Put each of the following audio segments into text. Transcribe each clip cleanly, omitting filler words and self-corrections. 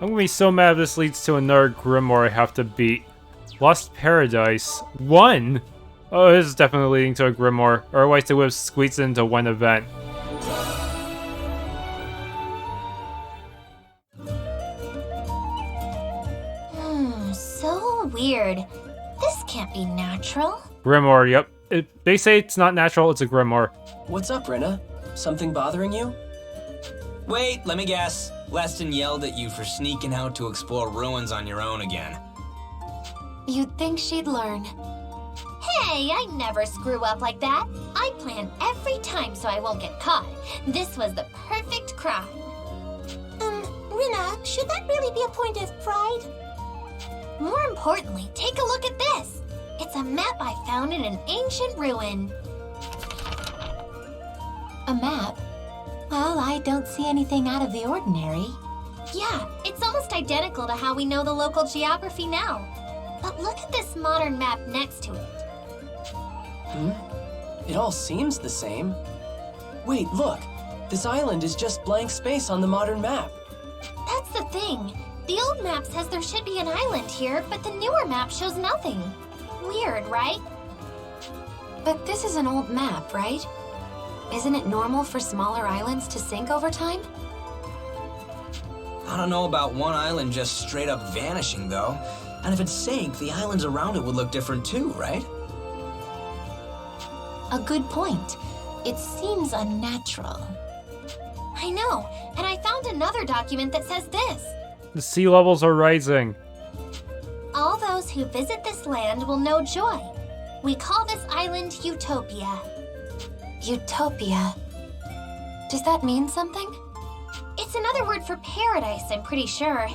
I'm gonna be so mad if this leads to another Grimoire I have to beat. Lost Paradise 1? Oh, this is definitely leading to a Grimoire, or otherwise they would have squeezed it into one event. So weird. This can't be natural. Grimoire, yep. They say it's not natural, it's a Grimoire. What's up, Rinna? Something bothering you? Wait, let me guess. Leston yelled at you for sneaking out to explore ruins on your own again. You'd think she'd learn. Hey, I never screw up like that. I plan every time so I won't get caught. This was the perfect crime. Rinna, should that really be a point of pride? More importantly, take a look at this. It's a map I found in an ancient ruin. A map? Well, I don't see anything out of the ordinary. Yeah, it's almost identical to how we know the local geography now. But look at this modern map next to it. It all seems the same. Wait, look. This island is just blank space on the modern map. That's the thing. The old map says there should be an island here, but the newer map shows nothing. Weird, right? But this is an old map, right? Isn't it normal for smaller islands to sink over time? I don't know about one island just straight up vanishing, though. And if it sank, the islands around it would look different too, right? A good point. It seems unnatural. I know, and I found another document that says this. The sea levels are rising. All those who visit this land will know joy. We call this island Utopia. Utopia. Does that mean something? It's another word for paradise, I'm pretty sure.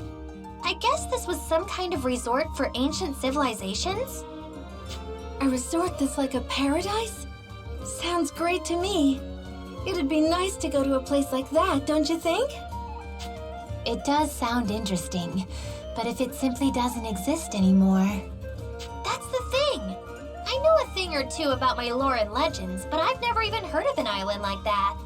I guess this was some kind of resort for ancient civilizations? A resort that's like a paradise? Sounds great to me. It'd be nice to go to a place like that, don't you think? It does sound interesting, but if it simply doesn't exist anymore... That's the thing! I know a thing or two about my lore and legends, but I've never even heard of an island like that.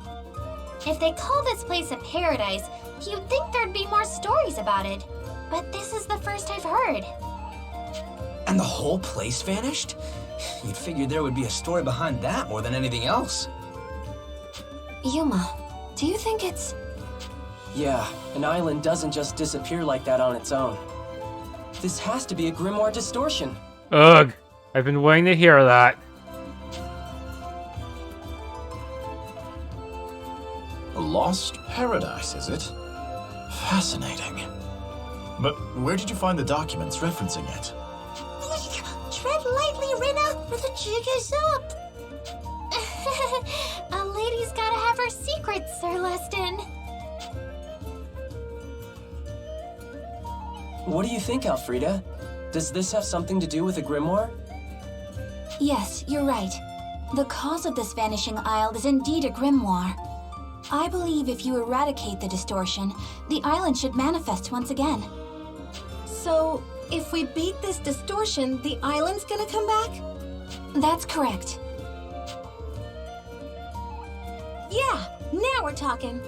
If they call this place a paradise, you'd think there'd be more stories about it. But this is the first I've heard. And the whole place vanished? You'd figure there would be a story behind that more than anything else. Yuma, do you think it's... Yeah, an island doesn't just disappear like that on its own. This has to be a Grimoire distortion. Ugh, I've been waiting to hear that. A lost paradise, is it? Fascinating. But where did you find the documents referencing it? Tread lightly, Rinna, or the jig is up. A lady's gotta have her secrets, Sir Leston. What do you think, Alfreda? Does this have something to do with a Grimoire? Yes, you're right. The cause of this vanishing isle is indeed a grimoire. I believe if you eradicate the distortion, the island should manifest once again. So, if we beat this distortion, the island's gonna come back? That's correct. Yeah, now we're talking.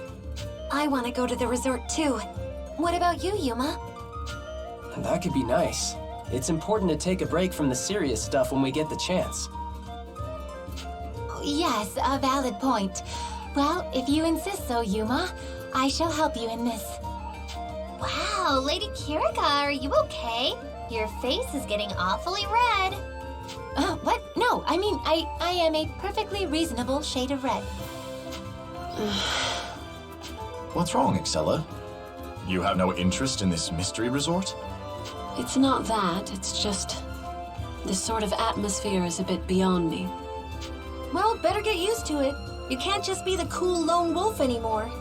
I want to go to the resort too. What about you, Yuma? That could be nice. It's important to take a break from the serious stuff when we get the chance. Yes, a valid point. Well, if you insist so, Yuma, I shall help you in this. Wow, Lady Kirika, are you okay? Your face is getting awfully red. What? No, I mean, I am a perfectly reasonable shade of red. What's wrong, Excella? You have no interest in this mystery resort? It's not that, it's just... this sort of atmosphere is a bit beyond me. Well, better get used to it. You can't just be the cool lone wolf anymore.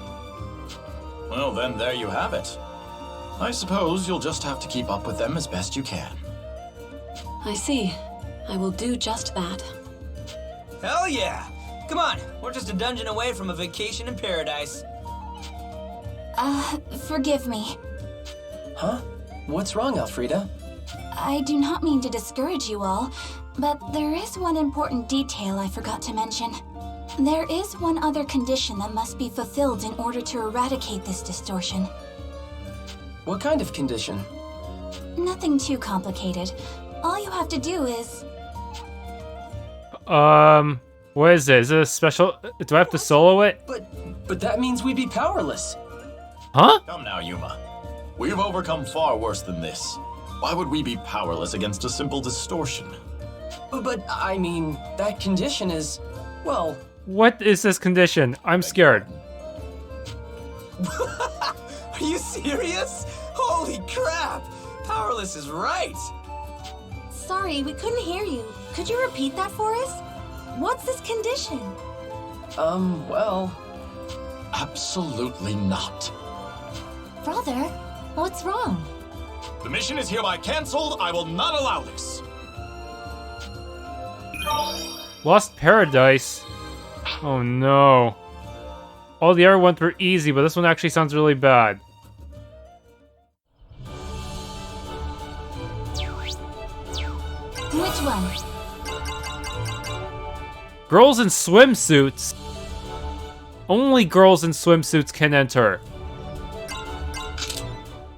Well, then there you have it. I suppose you'll just have to keep up with them as best you can. I see. I will do just that. Hell yeah! Come on, we're just a dungeon away from a vacation in paradise. Forgive me. Huh? What's wrong, Alfreda? I do not mean to discourage you all, but there is one important detail I forgot to mention. There is one other condition that must be fulfilled in order to eradicate this distortion. What kind of condition? Nothing too complicated. All you have to do is... What is it? Is it a special... Do I have to solo it? But that means we'd be powerless. Huh? Come now, Yuma. We've overcome far worse than this. Why would we be powerless against a simple distortion? But I mean, that condition is, well... What is this condition? I'm scared. Are you serious? Holy crap! Powerless is right! Sorry, we couldn't hear you. Could you repeat that for us? What's this condition? Well... Absolutely not. Brother, what's wrong? The mission is hereby cancelled. I will not allow this. Lost Paradise? Oh no. All the other ones were easy, but this one actually sounds really bad. Which one? Girls in swimsuits? Only girls in swimsuits can enter.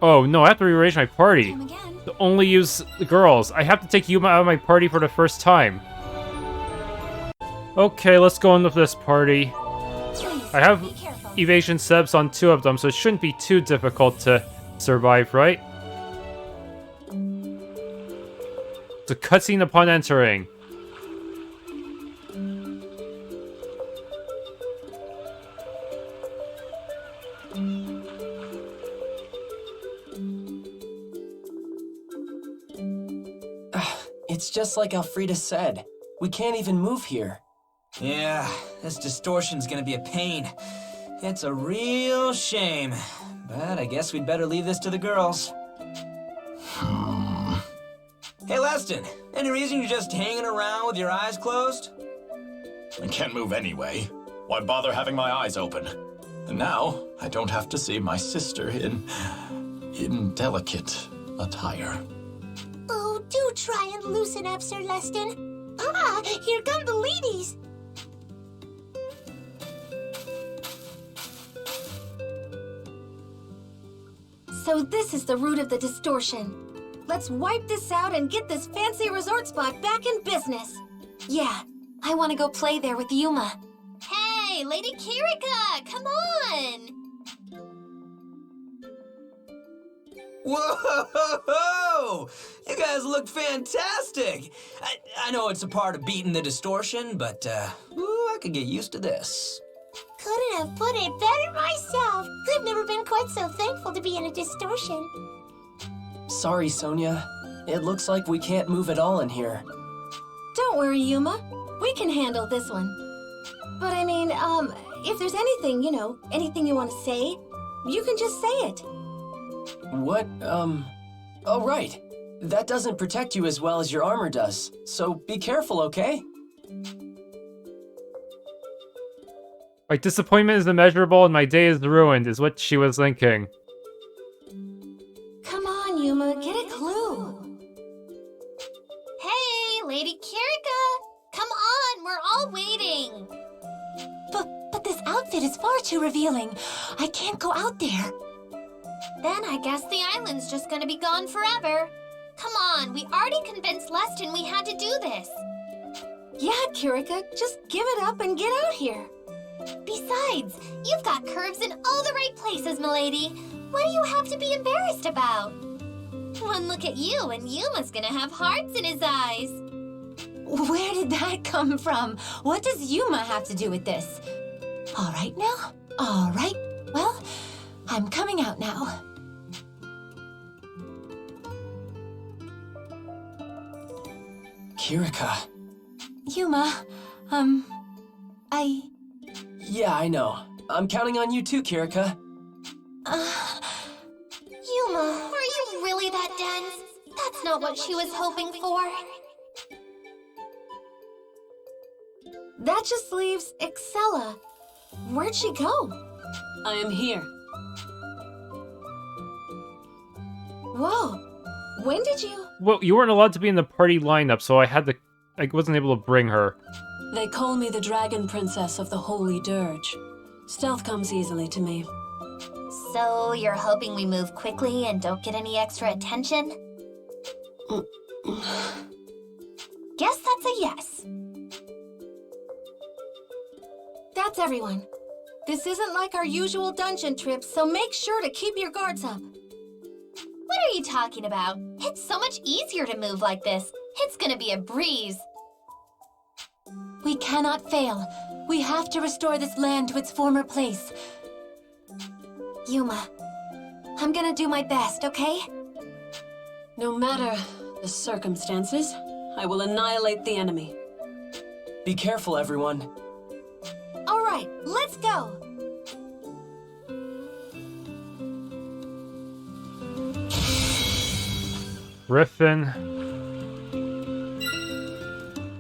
Oh no, I have to rearrange my party. Come again. To only use the girls. I have to take Yuma out of my party for the first time. Okay, let's go in with this party. Please, I have be careful. evasion subs on 2 of them, so it shouldn't be too difficult to survive, right? It's a cutscene upon entering. It's just like Elfrida said. We can't even move here. Yeah, this distortion's gonna be a pain. It's a real shame. But I guess we'd better leave this to the girls. Hey, Leston, any reason you're just hanging around with your eyes closed? I can't move anyway. Why bother having my eyes open? And now, I don't have to see my sister in delicate attire. Oh, do try and loosen up, Sir Leston. Ah, here come the ladies. So this is the root of the distortion. Let's wipe this out and get this fancy resort spot back in business. Yeah, I want to go play there with Yuma. Hey, Lady Kirika, come on. Whoa! You guys look fantastic! I know it's a part of beating the distortion, but, I could get used to this. Couldn't have put it better myself. I've never been quite so thankful to be in a distortion. Sorry, Sonia. It looks like we can't move at all in here. Don't worry, Yuma. We can handle this one. But I mean, if there's anything, anything you want to say, you can just say it. What, Oh, right. That doesn't protect you as well as your armor does, so be careful, okay? My disappointment is immeasurable and my day is ruined, is what she was thinking. Come on, Yuma, get a clue. Hey, Lady Kirika, come on, we're all waiting. But this outfit is far too revealing. I can't go out there. Then I guess the island's just gonna be gone forever. Come on, we already convinced Leston we had to do this. Yeah, Kirika, just give it up and get out here. Besides, you've got curves in all the right places, milady. What do you have to be embarrassed about? One look at you and Yuma's gonna have hearts in his eyes. Where did that come from? What does Yuma have to do with this? All right now? All right. Well, I'm coming out now. Kirika. Yuma, Yeah, I know. I'm counting on you too, Kirika. Yuma, are you really that dense? That's not what she was hoping for. That just leaves Excella. Where'd she go? I am here. Whoa. When did you... Well, you weren't allowed to be in the party lineup, so I wasn't able to bring her. They call me the Dragon Princess of the Holy Dirge. Stealth comes easily to me. So, you're hoping we move quickly and don't get any extra attention? Guess that's a yes. That's everyone. This isn't like our usual dungeon trips, so make sure to keep your guards up. What are you talking about? It's so much easier to move like this. It's gonna be a breeze. We cannot fail. We have to restore this land to its former place. Yuma, I'm gonna do my best, okay? No matter the circumstances, I will annihilate the enemy. Be careful, everyone. All right, let's go. Refrain.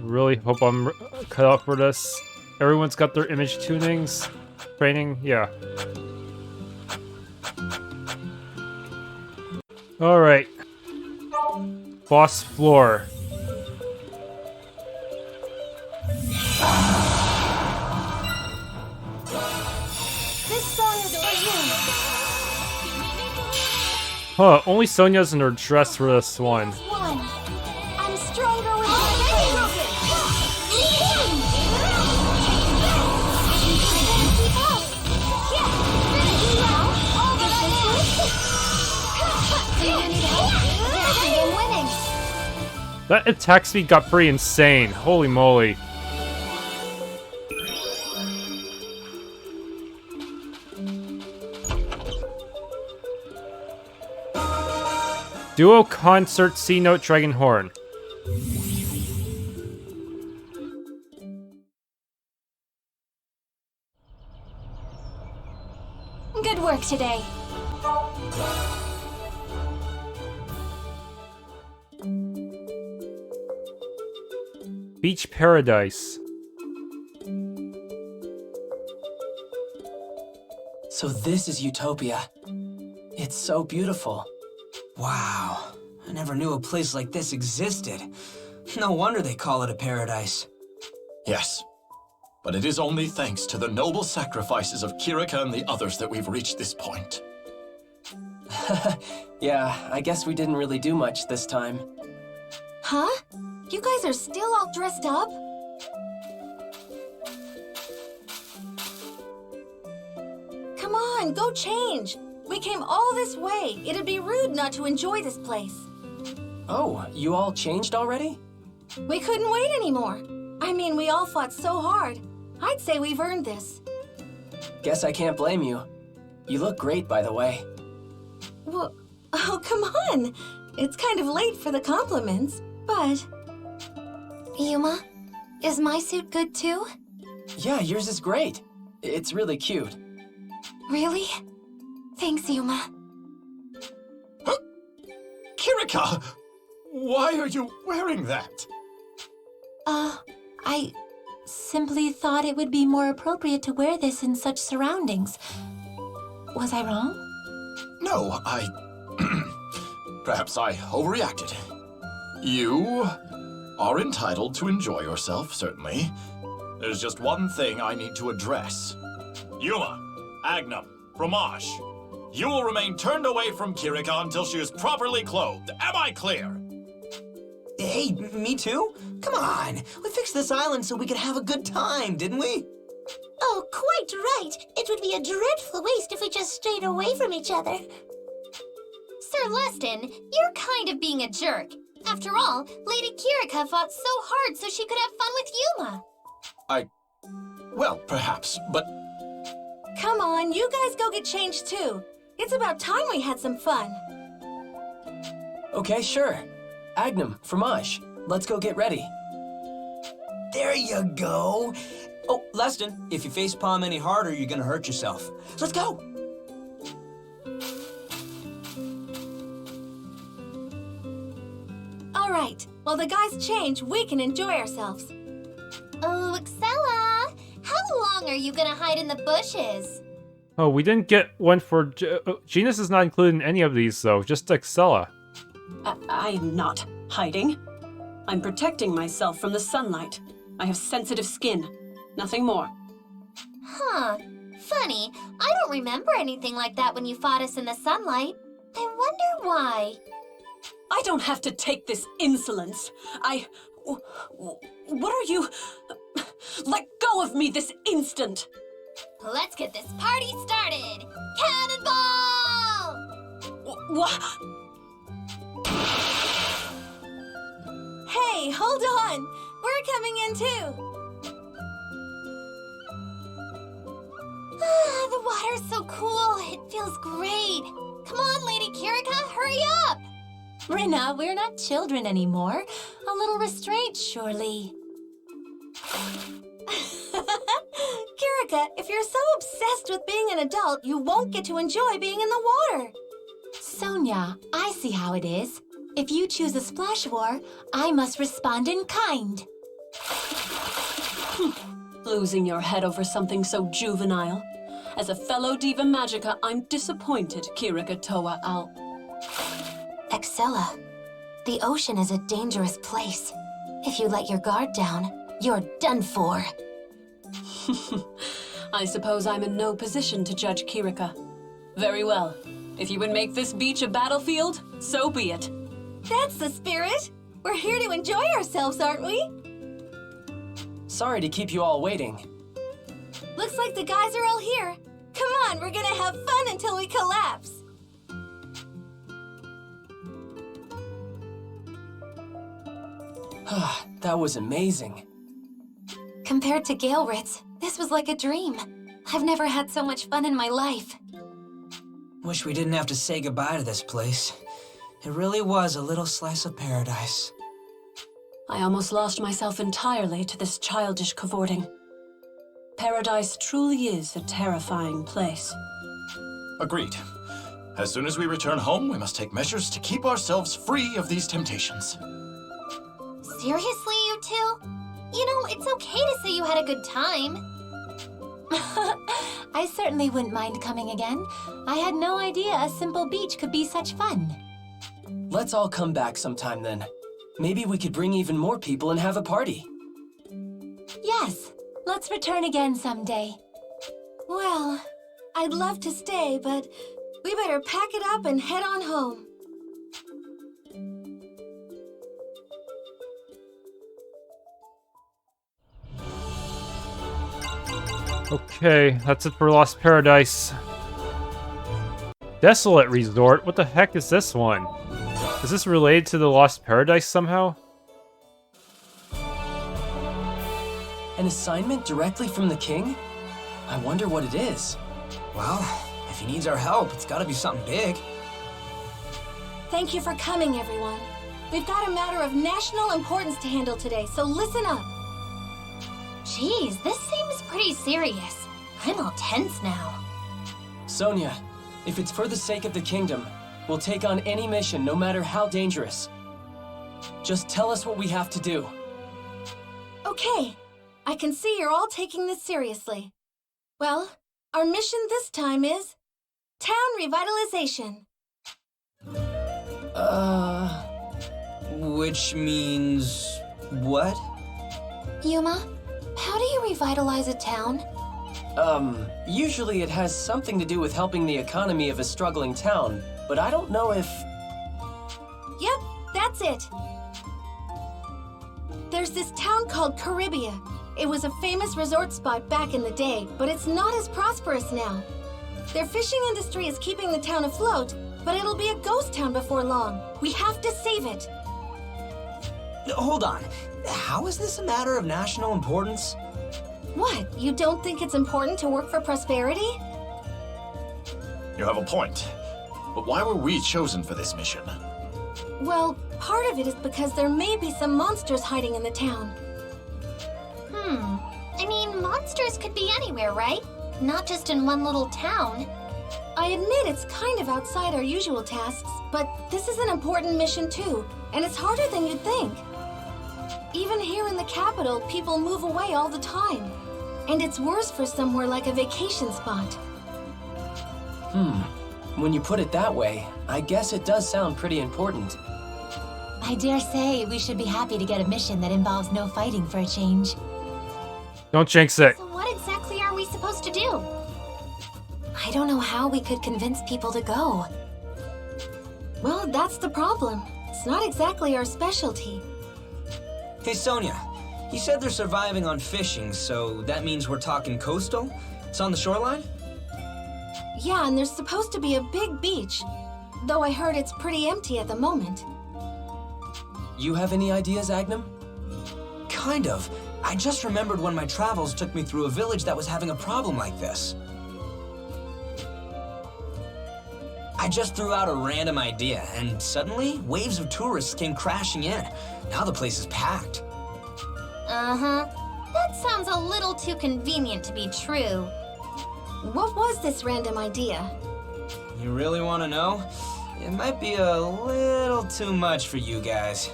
Really hope I'm cut out for this. Everyone's got their image tunings. Training, yeah. Alright. Boss floor. This song is for you. Huh, only Sonia's in her dress for this one. One. I'm stronger with That attack speed got pretty insane. Holy moly. Duo concert C note dragon horn. Good work today. Beach paradise. So this is Utopia. It's so beautiful. Wow, I never knew a place like this existed. No wonder they call it a paradise. Yes, but it is only thanks to the noble sacrifices of Kirika and the others that we've reached this point. Yeah, I guess we didn't really do much this time. Huh? You guys are still all dressed up? Come on, go change. We came all this way. It'd be rude not to enjoy this place. Oh, you all changed already? We couldn't wait anymore. I mean, we all fought so hard. I'd say we've earned this. Guess I can't blame you. You look great, by the way. Well, oh, come on. It's kind of late for the compliments, but... Yuma, is my suit good too? Yeah, yours is great. It's really cute. Really? Thanks, Yuma. Kirika! Why are you wearing that? I simply thought it would be more appropriate to wear this in such surroundings. Was I wrong? No, Perhaps I overreacted. You are entitled to enjoy yourself, certainly. There's just one thing I need to address. Yuma, Agnum, Fromage, you will remain turned away from Kirika until she is properly clothed. Am I clear? Hey, me too? Come on, we fixed this island so we could have a good time, didn't we? Oh, quite right. It would be a dreadful waste if we just strayed away from each other. Sir Leston, you're kind of being a jerk. After all, Lady Kirika fought so hard so she could have fun with Yuma. Well, perhaps, but... Come on, you guys go get changed too. It's about time we had some fun. Okay, sure. Agnum, Fromage, let's go get ready. There you go. Oh, Leston, if you facepalm any harder, you're gonna hurt yourself. Let's go. All right, while the guys change, we can enjoy ourselves. Oh, Excella, how long are you gonna hide in the bushes? Oh, we didn't get one for... Genus is not included in any of these, though. Just Excella. I am not hiding. I'm protecting myself from the sunlight. I have sensitive skin. Nothing more. Huh. Funny, I don't remember anything like that when you fought us in the sunlight. I wonder why. I don't have to take this insolence. What are you? Let go of me this instant! Let's get this party started! Cannonball! What? Hey, hold on! We're coming in too! The water's so cool. It feels great. Come on, Lady Kirika, hurry up! Rina, we're not children anymore. A little restraint, surely. Kirika, if you're so obsessed with being an adult, you won't get to enjoy being in the water. Sonia, I see how it is. If you choose a splash war, I must respond in kind. Losing your head over something so juvenile. As a fellow Diva Magica, I'm disappointed, Kirika Toa Al. Excella, the ocean is a dangerous place. If you let your guard down, you're done for. I suppose I'm in no position to judge Kirika. Very well. If you would make this beach a battlefield, so be it. That's the spirit. We're here to enjoy ourselves, aren't we? Sorry to keep you all waiting. Looks like the guys are all here. Come on, we're gonna have fun until we collapse. That was amazing. Compared to Gale Ritz, this was like a dream. I've never had so much fun in my life. Wish we didn't have to say goodbye to this place. It really was a little slice of paradise. I almost lost myself entirely to this childish cavorting. Paradise truly is a terrifying place. Agreed. As soon as we return home, we must take measures to keep ourselves free of these temptations. Seriously, you two? You know, it's okay to say you had a good time. I certainly wouldn't mind coming again. I had no idea a simple beach could be such fun. Let's all come back sometime then. Maybe we could bring even more people and have a party. Yes, let's return again someday. Well, I'd love to stay, but we better pack it up and head on home. Okay, that's it for Lost Paradise. Desolate Resort? What the heck is this one? Is this related to the Lost Paradise somehow? An assignment directly from the king? I wonder what it is. Well, if he needs our help, it's gotta be something big. Thank you for coming, everyone. We've got a matter of national importance to handle today, so listen up. Geez, this seems pretty serious. I'm all tense now. Sonia, if it's for the sake of the kingdom, we'll take on any mission, no matter how dangerous. Just tell us what we have to do. Okay, I can see you're all taking this seriously. Well, our mission this time is town revitalization. Which means what? Yuma, how do you revitalize a town? Usually it has something to do with helping the economy of a struggling town, but I don't know if... Yep, that's it. There's this town called Caribia. It was a famous resort spot back in the day, but it's not as prosperous now. Their fishing industry is keeping the town afloat, but it'll be a ghost town before long. We have to save it. Hold on. How is this a matter of national importance? What, you don't think it's important to work for prosperity? You have a point. But why were we chosen for this mission? Well, part of it is because there may be some monsters hiding in the town. I mean, monsters could be anywhere, right? Not just in one little town. I admit it's kind of outside our usual tasks, but this is an important mission too, and it's harder than you'd think. Even here in the capital, people move away all the time. And it's worse for somewhere like a vacation spot. When you put it that way, I guess it does sound pretty important. I dare say we should be happy to get a mission that involves no fighting for a change. Don't jinx it. So what exactly are we supposed to do? I don't know how we could convince people to go. Well, that's the problem. It's not exactly our specialty. Hey, Sonia. You said they're surviving on fishing, so that means we're talking coastal? It's on the shoreline? Yeah, and there's supposed to be a big beach. Though I heard it's pretty empty at the moment. You have any ideas, Agnum? Kind of. I just remembered when my travels took me through a village that was having a problem like this. I just threw out a random idea, and suddenly, waves of tourists came crashing in. Now the place is packed. Uh-huh. That sounds a little too convenient to be true. What was this random idea? You really want to know? It might be a little too much for you guys.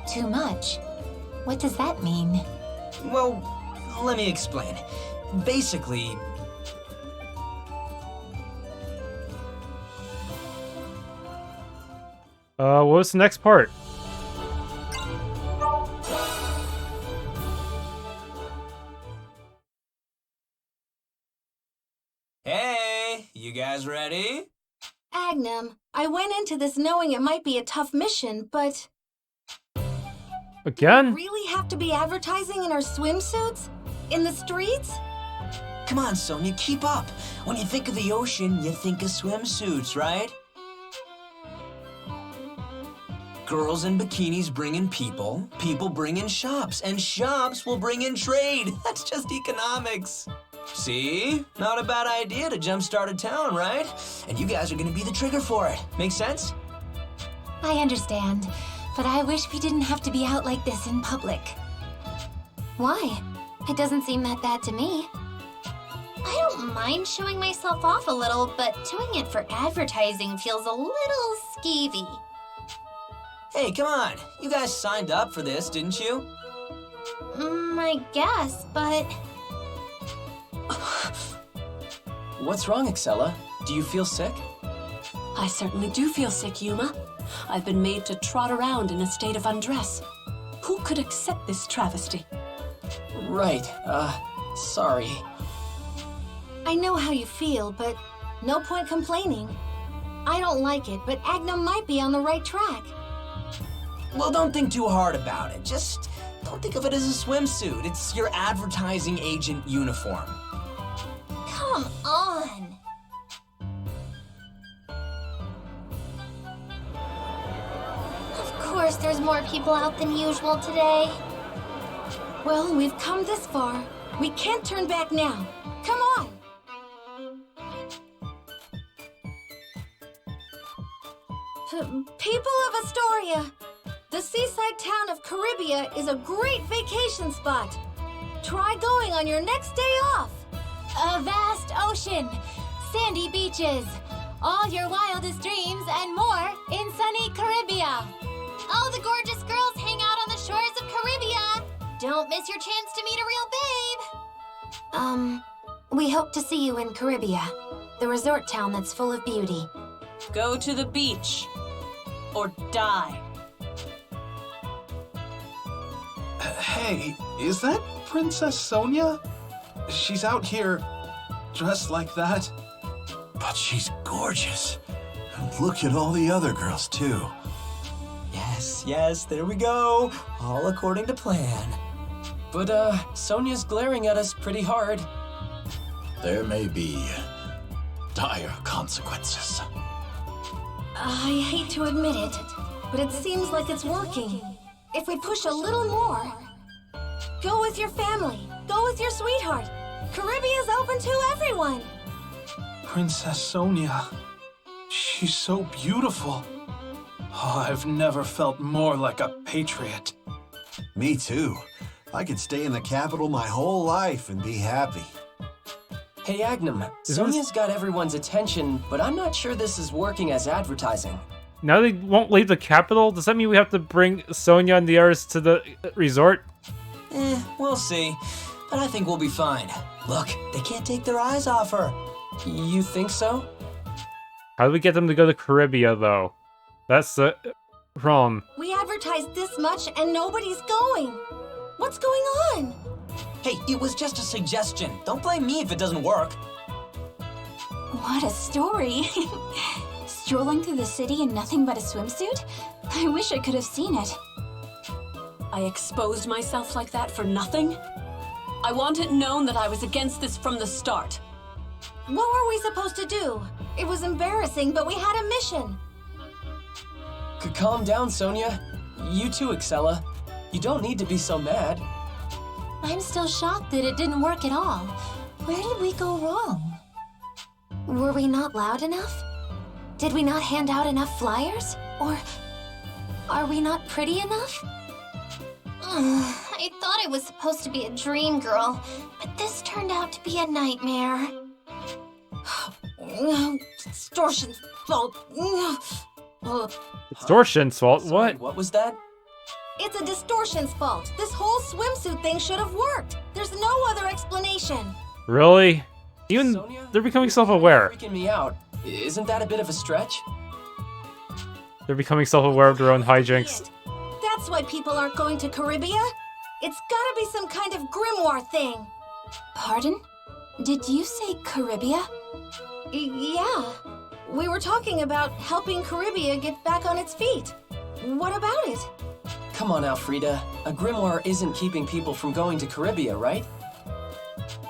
Too much? What does that mean? Well, let me explain. Basically, What was the next part? hey, you guys ready? Agnum, I went into this knowing it might be a tough mission, but... Again? Really have to be advertising in our swimsuits? In the streets? Come on, Sonia, keep up. When you think of the ocean, you think of swimsuits, right? Girls in bikinis bring in people, people bring in shops, and shops will bring in trade. That's just economics. See? Not a bad idea to jumpstart a town, right? And you guys are gonna be the trigger for it. Make sense? I understand, but I wish we didn't have to be out like this in public. Why? It doesn't seem that bad to me. I don't mind showing myself off a little, but doing it for advertising feels a little skeevy. Hey, come on. You guys signed up for this, didn't you? I guess, but... What's wrong, Excella? Do you feel sick? I certainly do feel sick, Yuma. I've been made to trot around in a state of undress. Who could accept this travesty? Right, sorry. I know how you feel, but no point complaining. I don't like it, but Agnum might be on the right track. Well, don't think too hard about it. Just don't think of it as a swimsuit. It's your advertising agent uniform. Come on! Of course there's more people out than usual today. Well, we've come this far. We can't turn back now. Come on! People of Astoria, the seaside town of Caribia is a great vacation spot. Try going on your next day off. A vast ocean, sandy beaches, all your wildest dreams and more in sunny Caribia. All the gorgeous girls hang out on the shores of Caribia. Don't miss your chance to meet a real babe. We hope to see you in Caribia, the resort town that's full of beauty. Go to the beach. Or die. Hey, is that Princess Sonia? She's out here dressed like that. But she's gorgeous. And look at all the other girls, too. Yes, there we go. All according to plan. But, Sonia's glaring at us pretty hard. There may be dire consequences. I hate to admit it, but it seems like it's working. If we push a little more. Go with your family. Go with your sweetheart. Caribia's open to everyone. Princess Sonia. She's so beautiful. Oh, I've never felt more like a patriot. Me too. I could stay in the capital my whole life and be happy. Hey, Agnum, Sonia's got everyone's attention, but I'm not sure this is working as advertising. Now they won't leave the capital? Does that mean we have to bring Sonia and the others to the resort? We'll see. But I think we'll be fine. Look, they can't take their eyes off her. You think so? How do we get them to go to Caribia, though? That's the problem. We advertised this much and nobody's going. What's going on? Hey, it was just a suggestion. Don't blame me if it doesn't work. What a story! Strolling through the city in nothing but a swimsuit? I wish I could have seen it. I exposed myself like that for nothing? I want it known that I was against this from the start. What were we supposed to do? It was embarrassing, but we had a mission. Calm down, Sonia. You too, Excella. You don't need to be so mad. I'm still shocked that it didn't work at all. Where did we go wrong? Were we not loud enough? Did we not hand out enough flyers? Or are we not pretty enough? I thought it was supposed to be a dream girl, but this turned out to be a nightmare. Distortion's fault. Distortion's fault? Sorry, What? what was that? It's a distortion's fault. This whole swimsuit thing should have worked. There's no other explanation. Really? Even Sonia? they're becoming self-aware. Freaking me out. Isn't that a bit of a stretch? They're becoming self-aware of their own hijinks. That's why people aren't going to Caribia. It's gotta be some kind of grimoire thing. Pardon? Did you say Caribia? Yeah. We were talking about helping Caribia get back on its feet. What about it? Come on, Alfreda. A grimoire isn't keeping people from going to Caribia, right?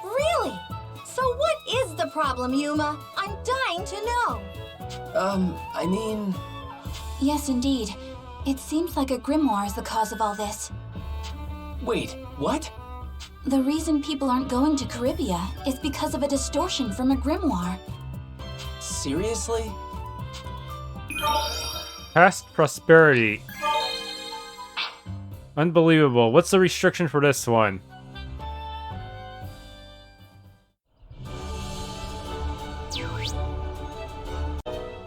Really? So what is the problem, Yuma? I'm dying to know. I mean... Yes, indeed. It seems like a grimoire is the cause of all this. Wait, what? The reason people aren't going to Caribia is because of a distortion from a grimoire. Seriously? Past prosperity. Unbelievable. What's the restriction for this one?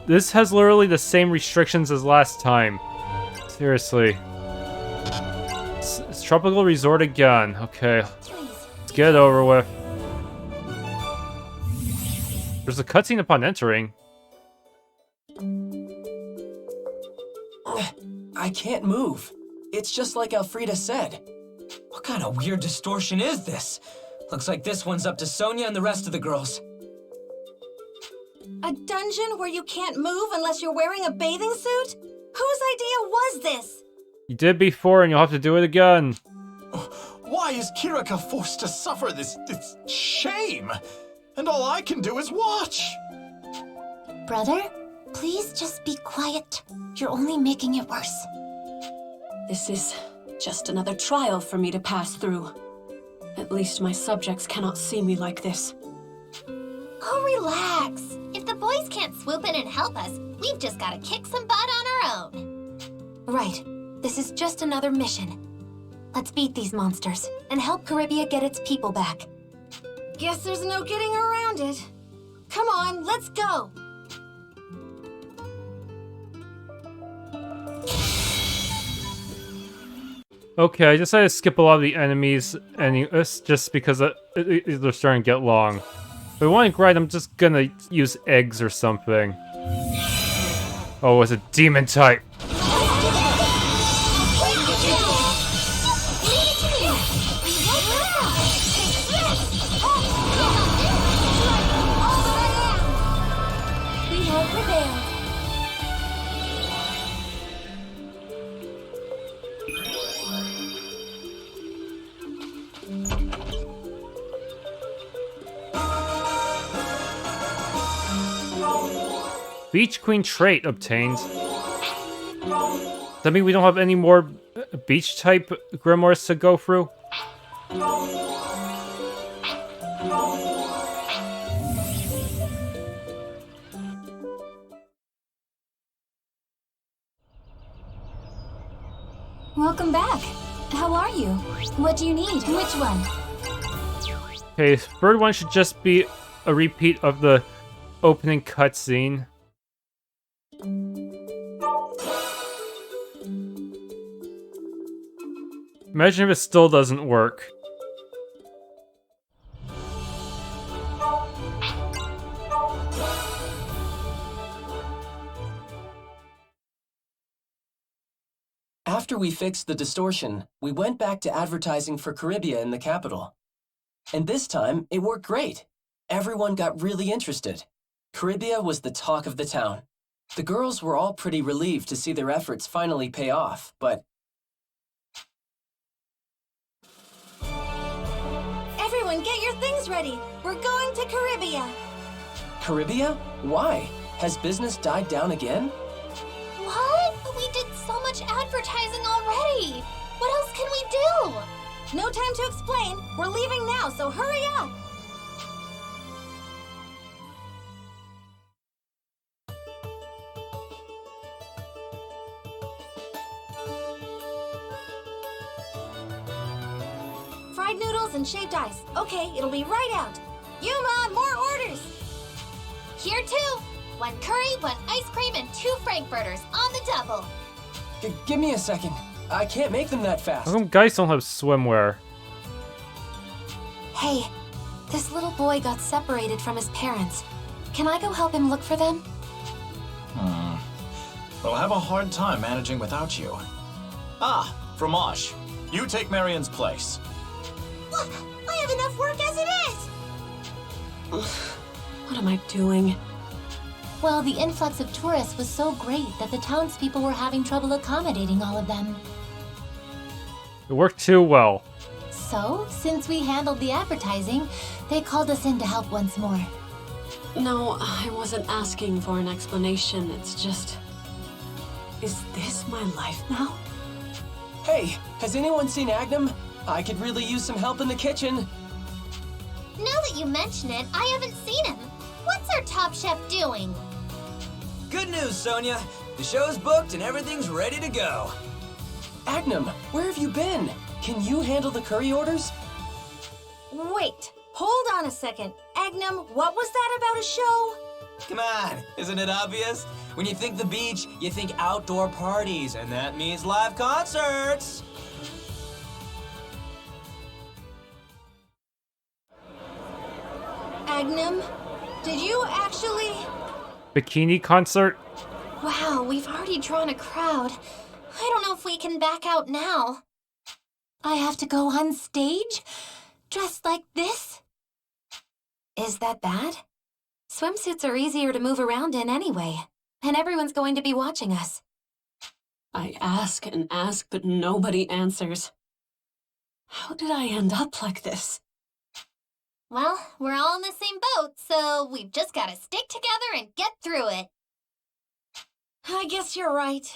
This has literally the same restrictions as last time. Seriously. It's Tropical Resort again. Okay. Let's get it over with. There's a cutscene upon entering. I can't move. It's just like Alfreda said. What kind of weird distortion is this? Looks like this one's up to Sonia and the rest of the girls. A dungeon where you can't move unless you're wearing a bathing suit? Whose idea was this? You did before and you'll have to do it again. Why is Kirika forced to suffer this shame? And all I can do is watch. Brother, please just be quiet. You're only making it worse. This is just another trial for me to pass through. At least my subjects cannot see me like this. Oh, relax. If the boys can't swoop in and help us, we've just got to kick some butt on our own. Right. This is just another mission. Let's beat these monsters and help Caribia get its people back. Guess there's no getting around it. Come on, let's go. Okay, I decided to skip a lot of the enemies, and it's just because they're starting to get long. If I want to grind, I'm just gonna use eggs or something. Oh, it's a demon type. We have prevailed. Beach Queen trait obtained. Does that mean we don't have any more beach type grimoires to go through? Welcome back. How are you? What do you need? Which one? Okay, third one should just be a repeat of the opening cutscene. Imagine if it still doesn't work. After we fixed the distortion, we went back to advertising for Caribia in the capital. And this time, it worked great. Everyone got really interested. Caribia was the talk of the town. The girls were all pretty relieved to see their efforts finally pay off, but... Everyone, get your things ready. We're going to Caribia. Caribia? Why? Has business died down again? What? We did so much advertising already. What else can we do? No time to explain. We're leaving now, so hurry up. Fried noodles and shaved ice. Okay, it'll be right out. Yuma, more orders. Here too. 1 curry, 1 ice cream, and 2 frankfurters on the double. Give me a second. I can't make them that fast. How come guys don't have swimwear? Hey, this little boy got separated from his parents. Can I go help him look for them? We'll have a hard time managing without you. Ah, Fromage. You take Marion's place. What? I have enough work as it is. What am I doing? Well, the influx of tourists was so great that the townspeople were having trouble accommodating all of them. It worked too well. So, since we handled the advertising, they called us in to help once more. No, I wasn't asking for an explanation. It's just... Is this my life now? Hey, has anyone seen Agnum? I could really use some help in the kitchen. Now that you mention it, I haven't seen him. What's our top chef doing? Good news, Sonia. The show's booked and everything's ready to go. Agnum, where have you been? Can you handle the curry orders? Wait, hold on a second. Agnum, what was that about a show? Come on, isn't it obvious? When you think the beach, you think outdoor parties, and that means live concerts. Agnum, did you actually... Bikini concert? Wow, we've already drawn a crowd. I don't know if we can back out now. I have to go on stage? Dressed like this? Is that bad? Swimsuits are easier to move around in anyway, and everyone's going to be watching us. I ask and ask, but nobody answers. How did I end up like this? Well, we're all in the same boat, so we've just got to stick together and get through it. I guess you're right.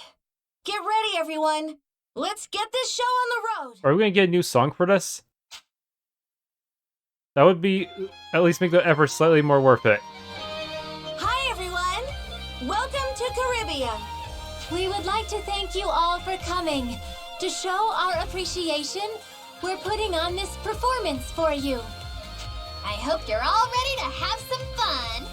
Get ready, everyone. Let's get this show on the road. Are we gonna get a new song for this? That would be at least make the effort slightly more worth it. Hi, everyone. Welcome to Caribia. We would like to thank you all for coming. To show our appreciation, we're putting on this performance for you. I hope you're all ready to have some fun.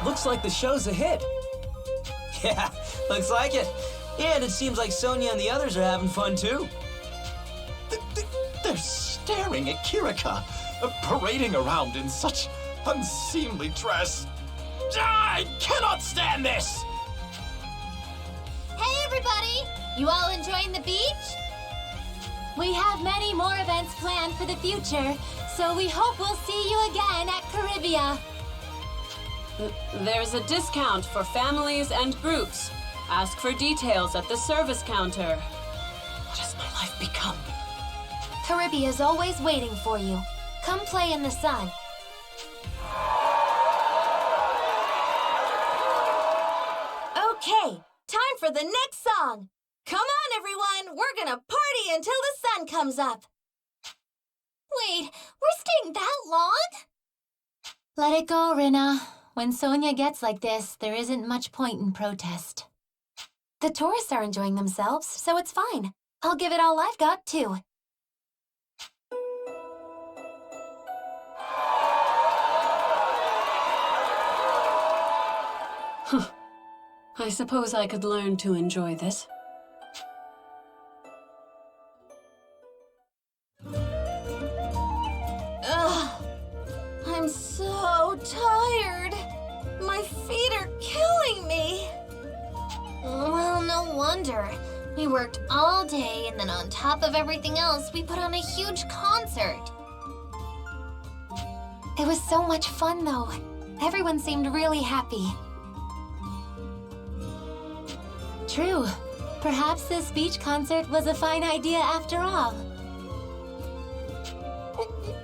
Looks like the show's a hit. Yeah, looks like it. And it seems like Sonia and the others are having fun too. They're staring at Kirika, parading around in such unseemly dress. I cannot stand this! Hey everybody! You all enjoying the beach? We have many more events planned for the future, so we hope we'll see you again at Caribia. There's a discount for families and groups. Ask for details at the service counter. What has my life become? Caribia's always waiting for you. Come play in the sun. Okay, time for the next song. Come on, everyone. We're gonna party until the sun comes up. Wait, we're staying that long? Let it go, Rinna. When Sonia gets like this, there isn't much point in protest. The tourists are enjoying themselves, so it's fine. I'll give it all I've got, too. I suppose I could learn to enjoy this. Ugh, I'm so tired. My feet are killing me. Well, no wonder. We worked all day, and then on top of everything else, we put on a huge concert. It was so much fun, though. Everyone seemed really happy. True. Perhaps this beach concert was a fine idea after all.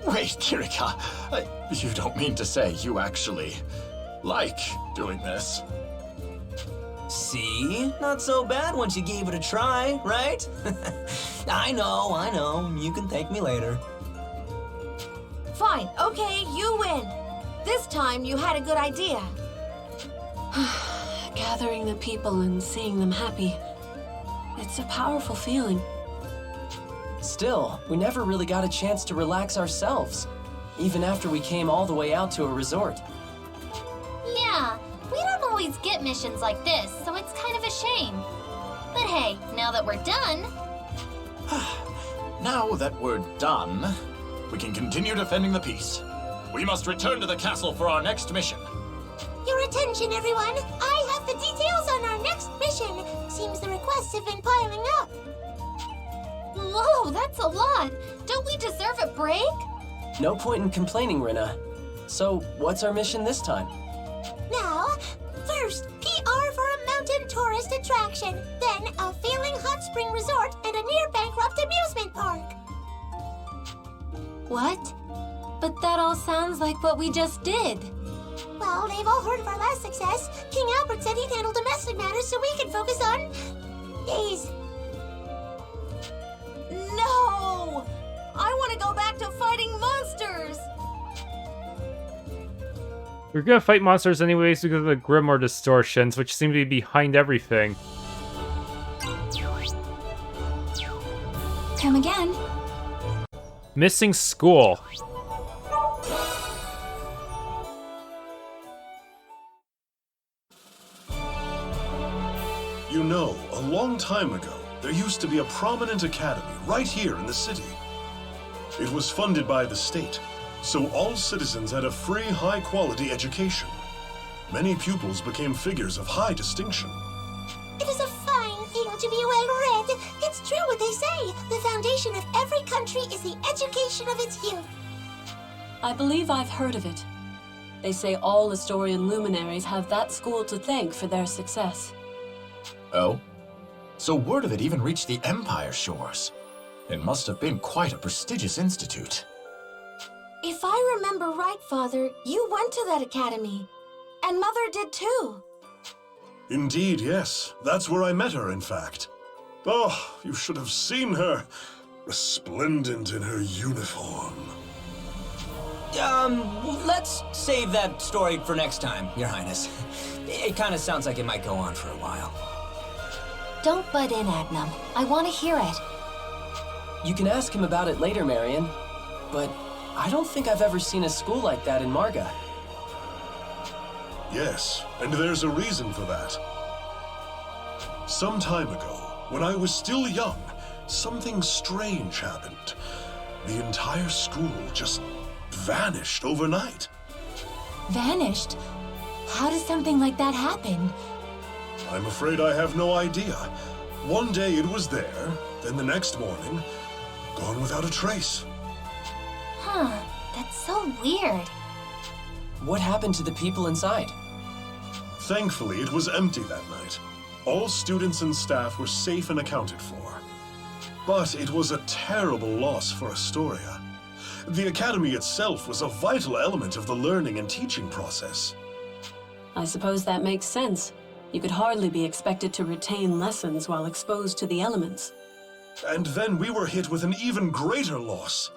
Wait, Kirika. You don't mean to say you actually like doing this? See? Not so bad once you gave it a try, right? I know. You can thank me later. Fine, okay, you win. This time you had a good idea. Gathering the people and seeing them happy. It's a powerful feeling. Still, we never really got a chance to relax ourselves, even after we came all the way out to a resort. Yeah, we don't always get missions like this, so it's kind of a shame. But hey, now that we're done... Now that we're done, we can continue defending the peace. We must return to the castle for our next mission. Your attention, everyone! I have the details on our next mission. Seems the requests have been piling up. Whoa, that's a lot! Don't we deserve a break? No point in complaining, Rina. So, what's our mission this time? Now, first, PR for a mountain tourist attraction, then a failing hot spring resort and a near-bankrupt amusement park. What? But that all sounds like what we just did. Well, they've all heard of our last success. King Albert said he'd handle domestic matters so we can focus on... these. No! I want to go back to fighting monsters! We're gonna fight monsters anyways because of the Grimoire distortions, which seem to be behind everything. Come again. Missing school. You know, a long time ago, there used to be a prominent academy right here in the city. It was funded by the state, so all citizens had a free, high-quality education. Many pupils became figures of high distinction. It is a fine thing to be well-read. It's true what they say. The foundation of every country is the education of its youth. I believe I've heard of it. They say all Astorian luminaries have that school to thank for their success. Oh? So word of it even reached the Empire shores. It must have been quite a prestigious institute. If I remember right, Father, you went to that academy. And Mother did too. Indeed, yes. That's where I met her, in fact. Oh, you should have seen her. Resplendent in her uniform. Let's save that story for next time, Your Highness. It kind of sounds like it might go on for a while. Don't butt in, Agnum. I want to hear it. You can ask him about it later, Marion. But I don't think I've ever seen a school like that in Marga. Yes, and there's a reason for that. Some time ago, when I was still young, something strange happened. The entire school just vanished overnight. Vanished? How does something like that happen? I'm afraid I have no idea. One day it was there, then the next morning, gone without a trace. Huh, that's so weird. What happened to the people inside? Thankfully, it was empty that night. All students and staff were safe and accounted for. But it was a terrible loss for Astoria. The academy itself was a vital element of the learning and teaching process. I suppose that makes sense. You could hardly be expected to retain lessons while exposed to the elements. And then we were hit with an even greater loss.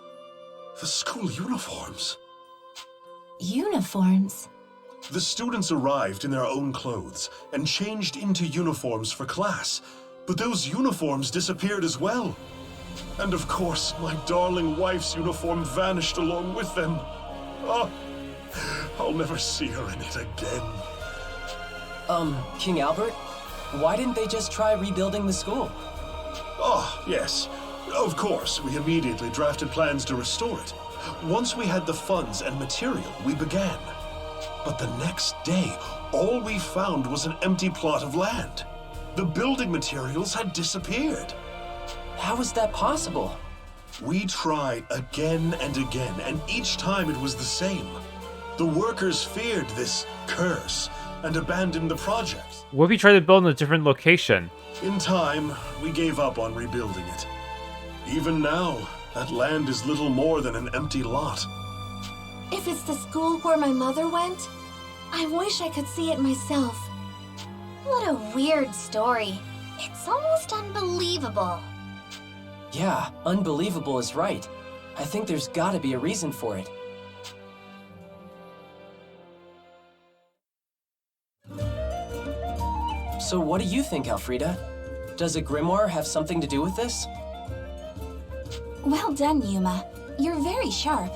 The school uniforms. Uniforms? The students arrived in their own clothes and changed into uniforms for class, but those uniforms disappeared as well. And of course, my darling wife's uniform vanished along with them. Oh, I'll never see her in it again. King Albert? Why didn't they just try rebuilding the school? Oh, yes. Of course, we immediately drafted plans to restore it. Once we had the funds and material, we began. But the next day, all we found was an empty plot of land. The building materials had disappeared. How is that possible? We tried again and again, and each time it was the same. The workers feared this curse and abandoned the project. What if you try to build in a different location? In time, we gave up on rebuilding it. Even now, that land is little more than an empty lot. If it's the school where my mother went, I wish I could see it myself. What a weird story. It's almost unbelievable. Yeah, unbelievable is right. I think there's gotta be a reason for it. So what do you think, Elfrida? Does a grimoire have something to do with this? Well done, Yuma. You're very sharp.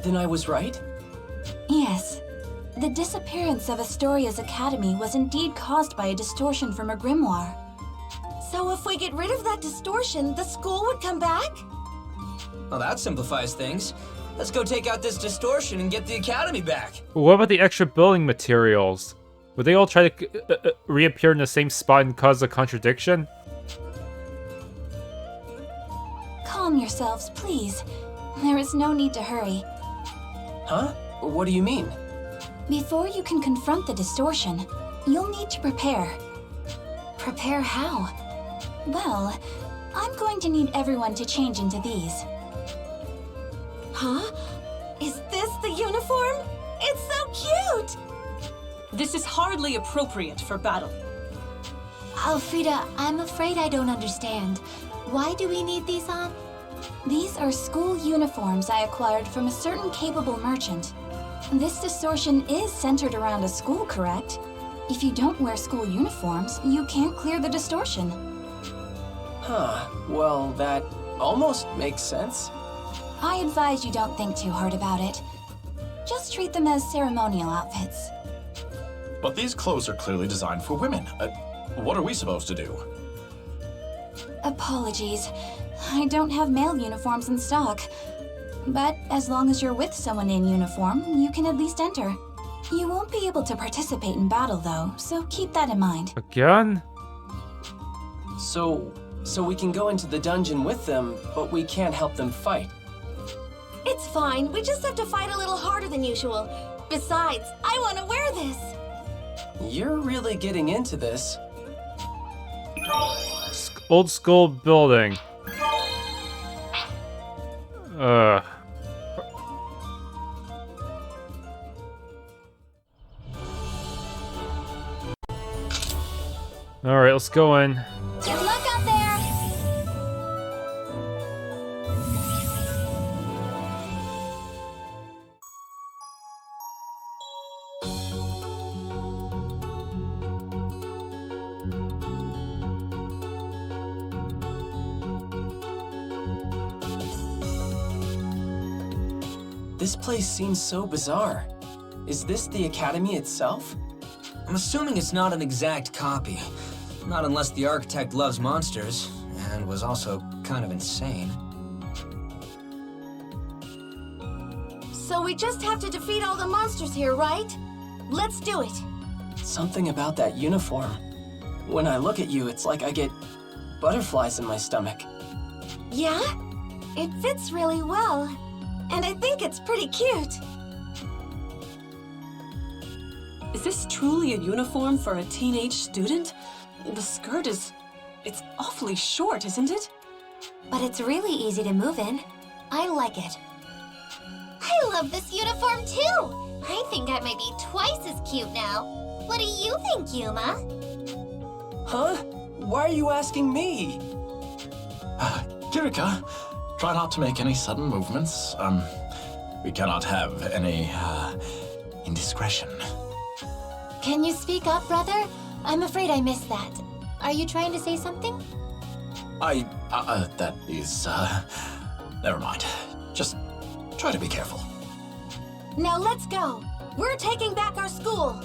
Then I was right? Yes. The disappearance of Astoria's academy was indeed caused by a distortion from a grimoire. So if we get rid of that distortion, the school would come back? Well, that simplifies things. Let's go take out this distortion and get the academy back. What about the extra building materials? Would they all try to reappear in the same spot and cause a contradiction? Calm yourselves, please. There is no need to hurry. Huh? What do you mean? Before you can confront the distortion, you'll need to prepare. Prepare how? Well, I'm going to need everyone to change into these. Huh? Is this the uniform? It's so cute! This is hardly appropriate for battle. Elfrida, I'm afraid I don't understand. Why do we need these on? These are school uniforms I acquired from a certain capable merchant. This distortion is centered around a school, correct? If you don't wear school uniforms, you can't clear the distortion. Huh, well, that almost makes sense. I advise you don't think too hard about it. Just treat them as ceremonial outfits. But these clothes are clearly designed for women. What are we supposed to do? Apologies. I don't have male uniforms in stock. But as long as you're with someone in uniform, you can at least enter. You won't be able to participate in battle, though, so keep that in mind. Again? So we can go into the dungeon with them, but we can't help them fight. It's fine. We just have to fight a little harder than usual. Besides, I want to wear this. You're really getting into this. Old school building. Alright, let's go in. Good luck out there! This place seems so bizarre. Is this the academy itself? I'm assuming it's not an exact copy. Not unless the architect loves monsters, and was also kind of insane. So we just have to defeat all the monsters here, right? Let's do it. Something about that uniform. When I look at you, it's like I get butterflies in my stomach. Yeah? It fits really well. And I think it's pretty cute. Is this truly a uniform for a teenage student? The skirt it's awfully short, isn't it? But it's really easy to move in. I like it. I love this uniform too! I think I might be twice as cute now. What do you think, Yuma? Huh? Why are you asking me? Kirika, try not to make any sudden movements. We cannot have any, indiscretion. Can you speak up, brother? I'm afraid I missed that. Are you trying to say something? That is, never mind. Just try to be careful. Now let's go. We're taking back our school.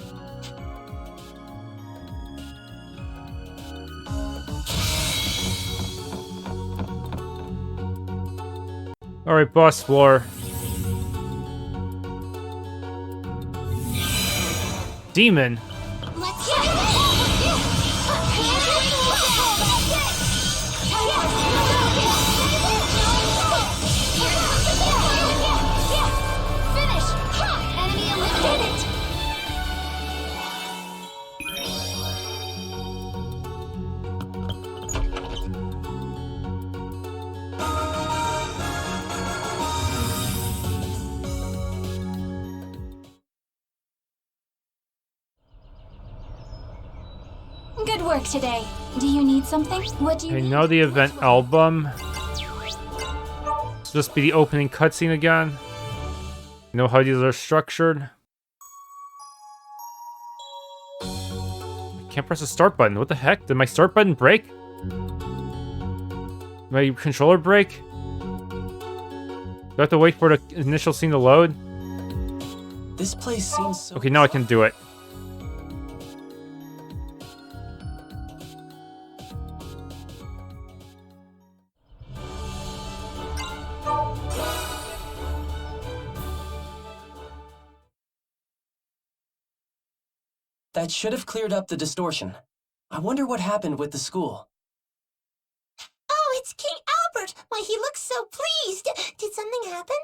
Alright, boss floor. Demon? Let's get it! Good work today. Do you need something? What do you I need? know the event album. It's just be the opening cutscene again. You know how these are structured? I can't press the start button. What the heck? Did my start button break? My controller break? Do I have to wait for the initial scene to load? This place seems so... Okay, now I can do it. That should have cleared up the distortion. I wonder what happened with the school. Oh, it's King Albert! Why, he looks so pleased! Did something happen?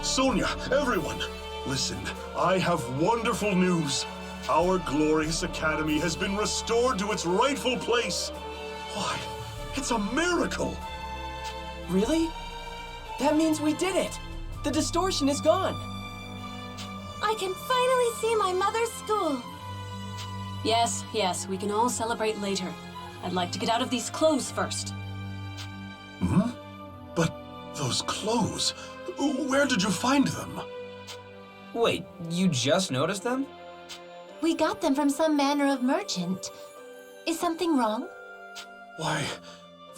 Sonia, everyone, listen, I have wonderful news. Our glorious academy has been restored to its rightful place. Why, it's a miracle! Really? That means we did it! The distortion is gone! I can finally see my mother's school. Yes, yes, we can all celebrate later. I'd like to get out of these clothes first. Hmm? But those clothes, where did you find them? Wait, you just noticed them? We got them from some manner of merchant. Is something wrong? Why,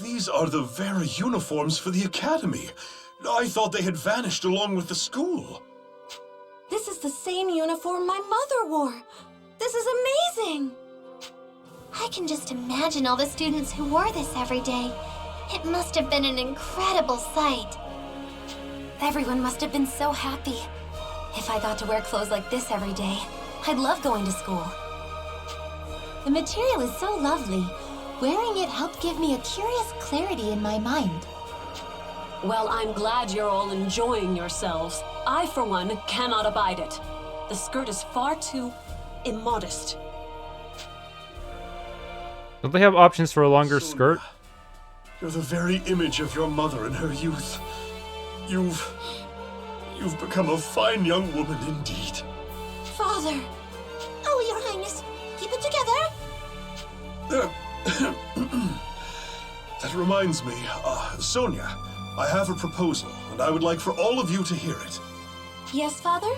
these are the very uniforms for the academy. I thought they had vanished along with the school. This is the same uniform my mother wore. This is amazing. I can just imagine all the students who wore this every day. It must have been an incredible sight. Everyone must have been so happy. If I got to wear clothes like this every day, I'd love going to school. The material is so lovely. Wearing it helped give me a curious clarity in my mind. Well, I'm glad you're all enjoying yourselves. I, for one, cannot abide it. The skirt is far too immodest. Don't they have options for a longer Sonia, skirt? You're the very image of your mother in her youth. You've become a fine young woman indeed. Father. Oh, Your Highness, keep it together. That reminds me, Sonia, I have a proposal, and I would like for all of you to hear it. Yes, Father?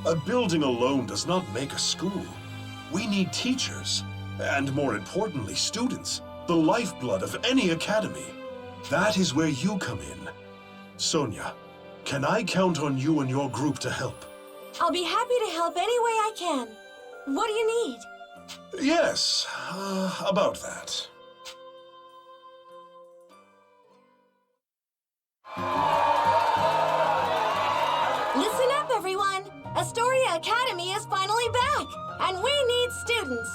A building alone does not make a school. We need teachers, and more importantly, students, the lifeblood of any academy. That is where you come in. Sonia, can I count on you and your group to help? I'll be happy to help any way I can. What do you need? Yes, about that. Listen up, everyone! Astoria Academy is finally back, and we need students.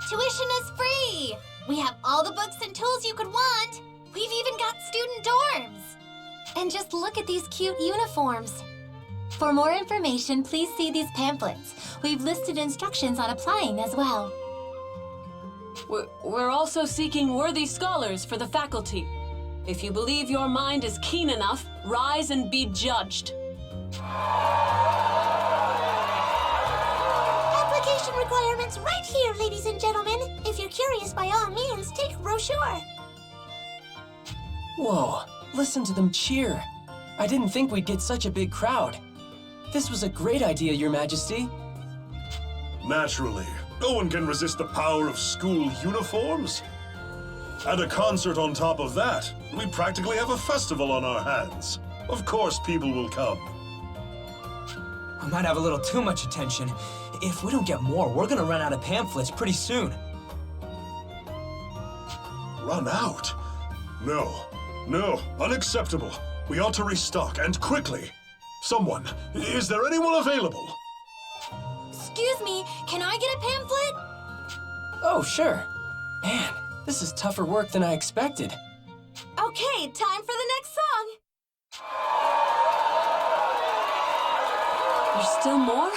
Tuition is free. We have all the books and tools you could want. We've even got student dorms. And just look at these cute uniforms. For more information, please see these pamphlets. We've listed instructions on applying as well. We're also seeking worthy scholars for the faculty. If you believe your mind is keen enough, rise and be judged. Application requirements right here, ladies and gentlemen. If you're curious, by all means, take a brochure. Whoa, listen to them cheer. I didn't think we'd get such a big crowd. This was a great idea, Your Majesty. Naturally, no one can resist the power of school uniforms. And a concert on top of that. We practically have a festival on our hands. Of course people will come. We might have a little too much attention. If we don't get more, we're gonna run out of pamphlets pretty soon. Run out? No, unacceptable. We ought to restock, and quickly. Someone, is there anyone available? Excuse me, can I get a pamphlet? Oh, sure. Man, this is tougher work than I expected. Okay, time for the next song. There's still more?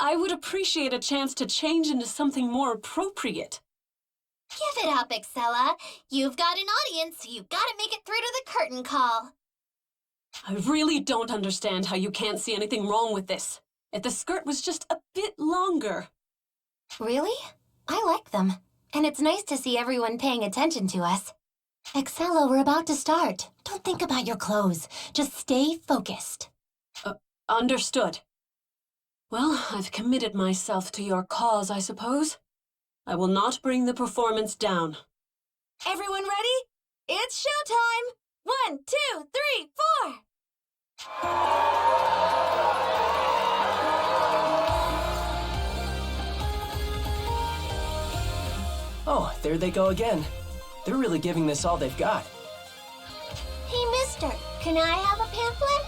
I would appreciate a chance to change into something more appropriate. Give it up, Excella. You've got an audience, so you've got to make it through to the curtain call. I really don't understand how you can't see anything wrong with this. If the skirt was just a bit longer. Really? I like them. And it's nice to see everyone paying attention to us. Excella, we're about to start. Don't think about your clothes. Just stay focused. Understood. Well, I've committed myself to your cause, I suppose. I will not bring the performance down. Everyone ready? It's showtime! 1, 2, 3, 4! Oh, there they go again. They're really giving this all they've got. Hey, mister, can I have a pamphlet?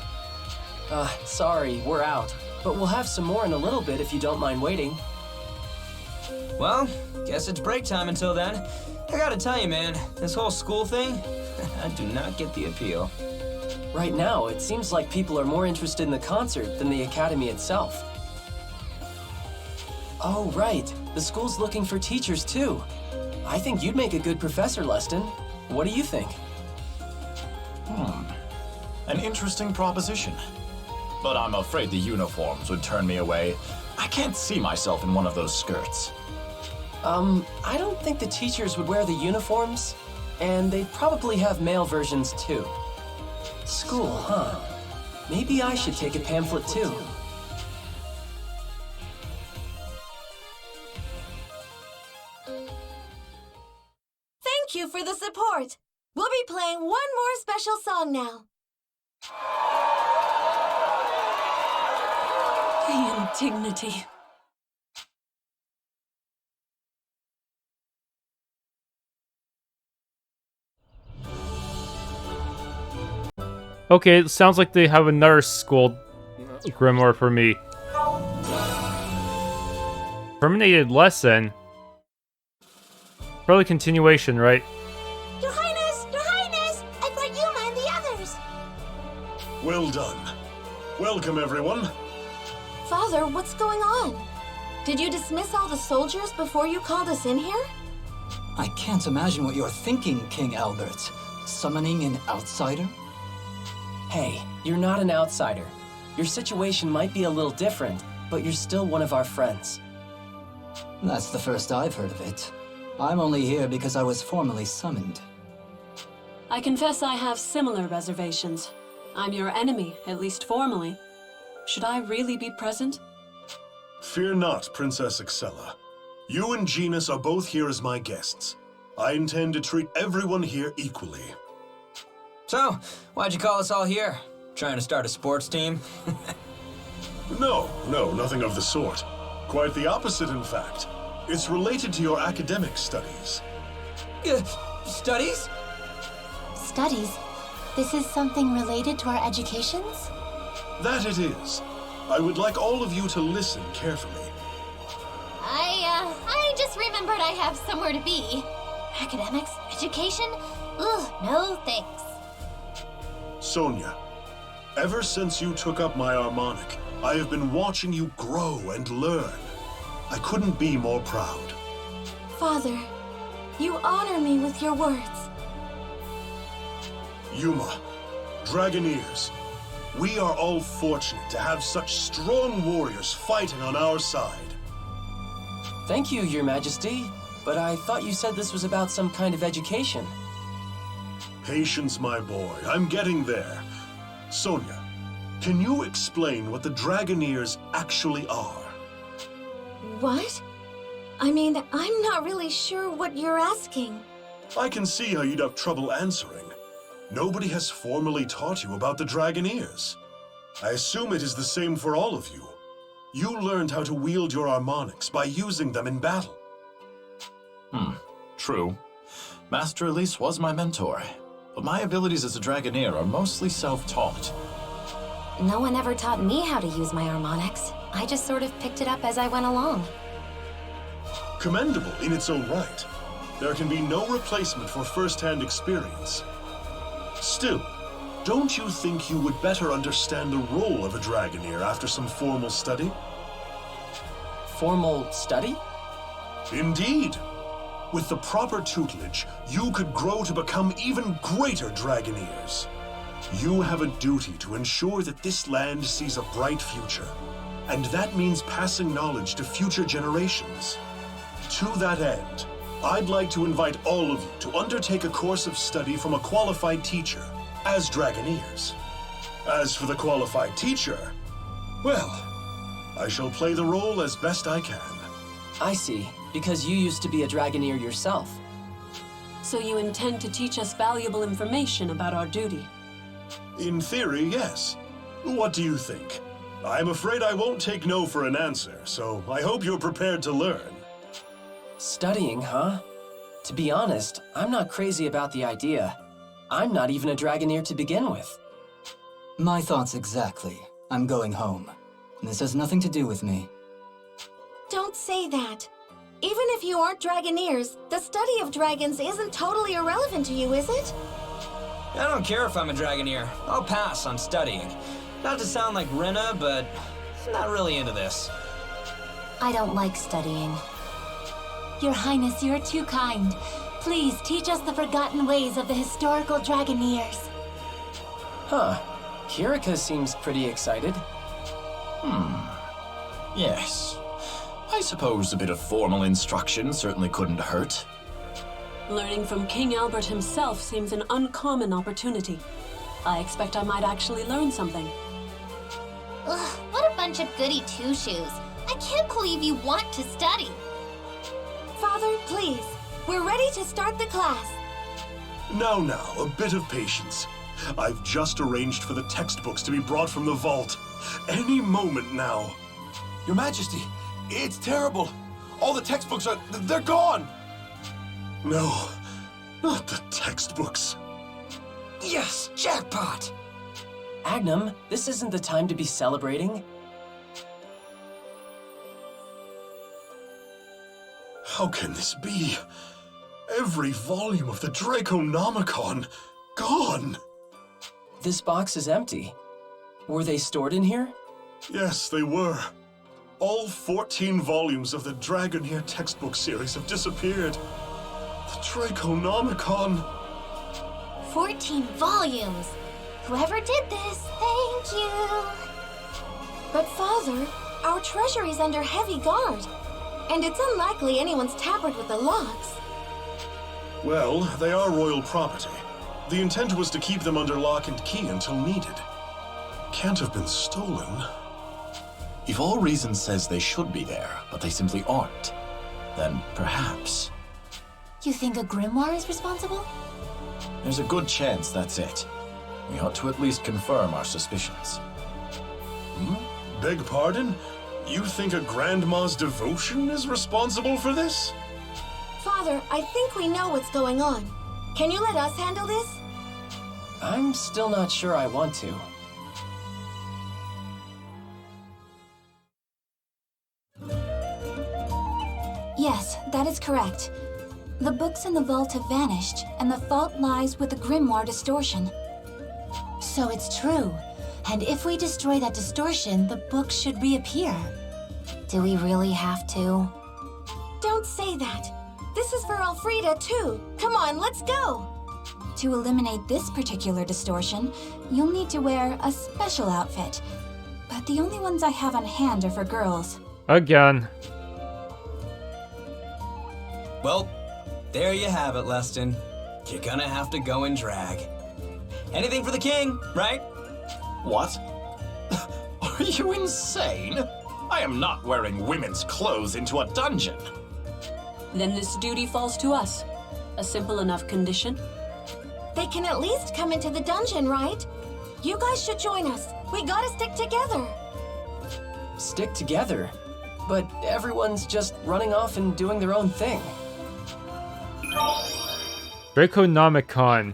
Sorry, we're out. But we'll have some more in a little bit if you don't mind waiting. Well, guess it's break time until then. I gotta tell you, man, this whole school thing, I do not get the appeal. Right now, it seems like people are more interested in the concert than the academy itself. Oh, right. The school's looking for teachers, too. I think you'd make a good professor, Leston. What do you think? An interesting proposition. But I'm afraid the uniforms would turn me away. I can't see myself in one of those skirts. I don't think the teachers would wear the uniforms, and they'd probably have male versions, too. School, huh? Maybe I should take a pamphlet, too. Thank you for the support. We'll be playing one more special song now. The indignity. Okay, it sounds like they have another school grimoire for me. Terminated Lesson? Probably continuation, right? Your Highness, I brought Yuma and the others. Well done. Welcome, everyone. Father, what's going on? Did you dismiss all the soldiers before you called us in here? I can't imagine what you're thinking, King Albert. Summoning an outsider? Hey, you're not an outsider. Your situation might be a little different, but you're still one of our friends. That's the first I've heard of it. I'm only here because I was formally summoned. I confess I have similar reservations. I'm your enemy, at least formally. Should I really be present? Fear not, Princess Excella. You and Genus are both here as my guests. I intend to treat everyone here equally. So, why'd you call us all here? Trying to start a sports team? No, nothing of the sort. Quite the opposite, in fact. It's related to your academic studies. Studies? Studies? This is something related to our educations? That it is. I would like all of you to listen carefully. I just remembered I have somewhere to be. Academics? Education? Ugh, no thanks. Sonia, ever since you took up my harmonic, I have been watching you grow and learn. I couldn't be more proud. Father, you honor me with your words. Yuma, Dragoneers, we are all fortunate to have such strong warriors fighting on our side. Thank you, Your Majesty, but I thought you said this was about some kind of education. Patience, my boy. I'm getting there. Sonia, can you explain what the Dragoneers actually are? What? I mean, I'm not really sure what you're asking. I can see how you'd have trouble answering. Nobody has formally taught you about the Dragoneers. I assume it is the same for all of you. You learned how to wield your harmonics by using them in battle. True. Master Elise was my mentor, but my abilities as a Dragoneer are mostly self-taught. No one ever taught me how to use my harmonics. I just sort of picked it up as I went along. Commendable in its own right. There can be no replacement for first-hand experience. Still, don't you think you would better understand the role of a Dragoneer after some formal study? formal study? Indeed. With the proper tutelage, you could grow to become even greater Dragoneers. You have a duty to ensure that this land sees a bright future, and that means passing knowledge to future generations. To that end, I'd like to invite all of you to undertake a course of study from a qualified teacher, as Dragoneers. As for the qualified teacher, well, I shall play the role as best I can. I see, because you used to be a Dragoneer yourself. So you intend to teach us valuable information about our duty? In theory, yes. What do you think? I'm afraid I won't take no for an answer, so I hope you're prepared to learn. Studying, huh? To be honest, I'm not crazy about the idea. I'm not even a Dragoneer to begin with. My thoughts exactly. I'm going home. This has nothing to do with me. Don't say that. Even if you aren't Dragoneers, the study of dragons isn't totally irrelevant to you, is it? I don't care if I'm a Dragoneer. I'll pass on studying. Not to sound like Rena, but I'm not really into this. I don't like studying. Your Highness, you're too kind. Please teach us the forgotten ways of the historical Dragoneers. Huh. Kirika seems pretty excited. Yes. I suppose a bit of formal instruction certainly couldn't hurt. Learning from King Albert himself seems an uncommon opportunity. I expect I might actually learn something. Ugh, what a bunch of goody two-shoes. I can't believe you want to study. Father, please. We're ready to start the class. Now, a bit of patience. I've just arranged for the textbooks to be brought from the vault. Any moment now. Your Majesty, it's terrible. All the textbooks they're gone. No, not the textbooks. Yes, jackpot! Agnum, this isn't the time to be celebrating. How can this be? Every volume of the Draconomicon gone. This box is empty. Were they stored in here? Yes, they were. All 14 volumes of the Dragoneer textbook series have disappeared. The Draconomicon. 14 volumes. Whoever did this, thank you. But Father, our treasury's under heavy guard. And it's unlikely anyone's tampered with the locks. Well, they are royal property. The intent was to keep them under lock and key until needed. Can't have been stolen. If all reason says they should be there, but they simply aren't, then perhaps... You think a grimoire is responsible? There's a good chance that's it. We ought to at least confirm our suspicions. Beg pardon? You think a grandma's devotion is responsible for this? Father, I think we know what's going on. Can you let us handle this? I'm still not sure I want to. Yes, that is correct. The books in the vault have vanished, and the fault lies with the grimoire distortion. So it's true. And if we destroy that distortion, the books should reappear. Do we really have to? Don't say that. This is for Elfrida, too. Come on, let's go. To eliminate this particular distortion, you'll need to wear a special outfit. But the only ones I have on hand are for girls. Again. Well, there you have it, Leston. You're gonna have to go in drag. Anything for the king, right? What? Are you insane? I am not wearing women's clothes into a dungeon. Then this duty falls to us. A simple enough condition. They can at least come into the dungeon, right? You guys should join us. We gotta stick together. Stick together? But everyone's just running off and doing their own thing. Draconomicon.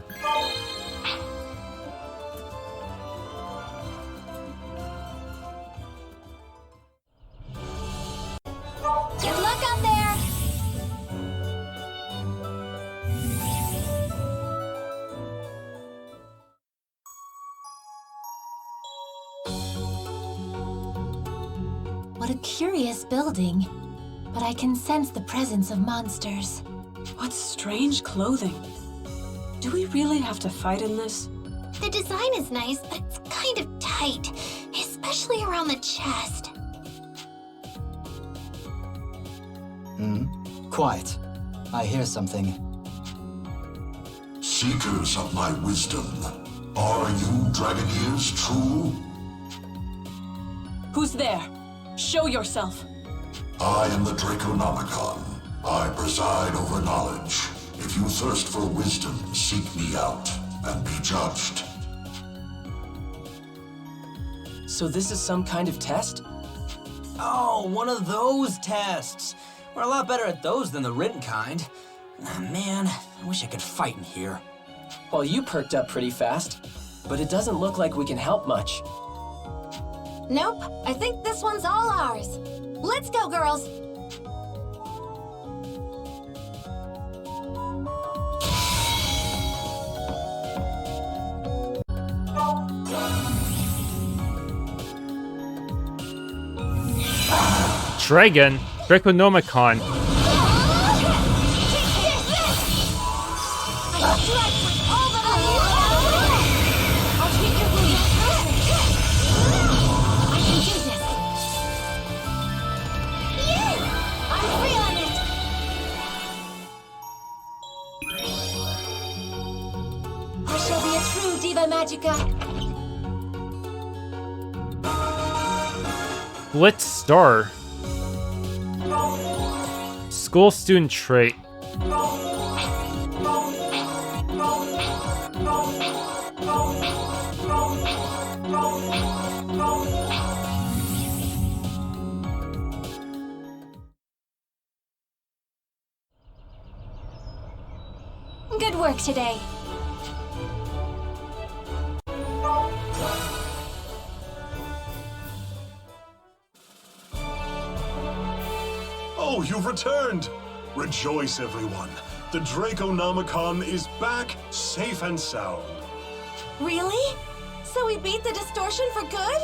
Good luck out there! What a curious building. But I can sense the presence of monsters. What strange clothing. Do we really have to fight in this? The design is nice, but it's kind of tight, especially around the chest. Quiet. I hear something. Seekers of my wisdom, are you Dragoneers true? Who's there? Show yourself. I am the Draconomicon. I preside over knowledge. If you thirst for wisdom, seek me out and be judged. So this is some kind of test? Oh, one of those tests. We're a lot better at those than the written kind. Ah, man, I wish I could fight in here. Well, you perked up pretty fast, but it doesn't look like we can help much. Nope, I think this one's all ours. Let's go, girls. Dragon? Draconomicon. Magica. Blitz Star. School student trait. Good work today. Oh, you've returned! Rejoice, everyone. The Draconomicon is back, safe and sound. Really? So we beat the distortion for good?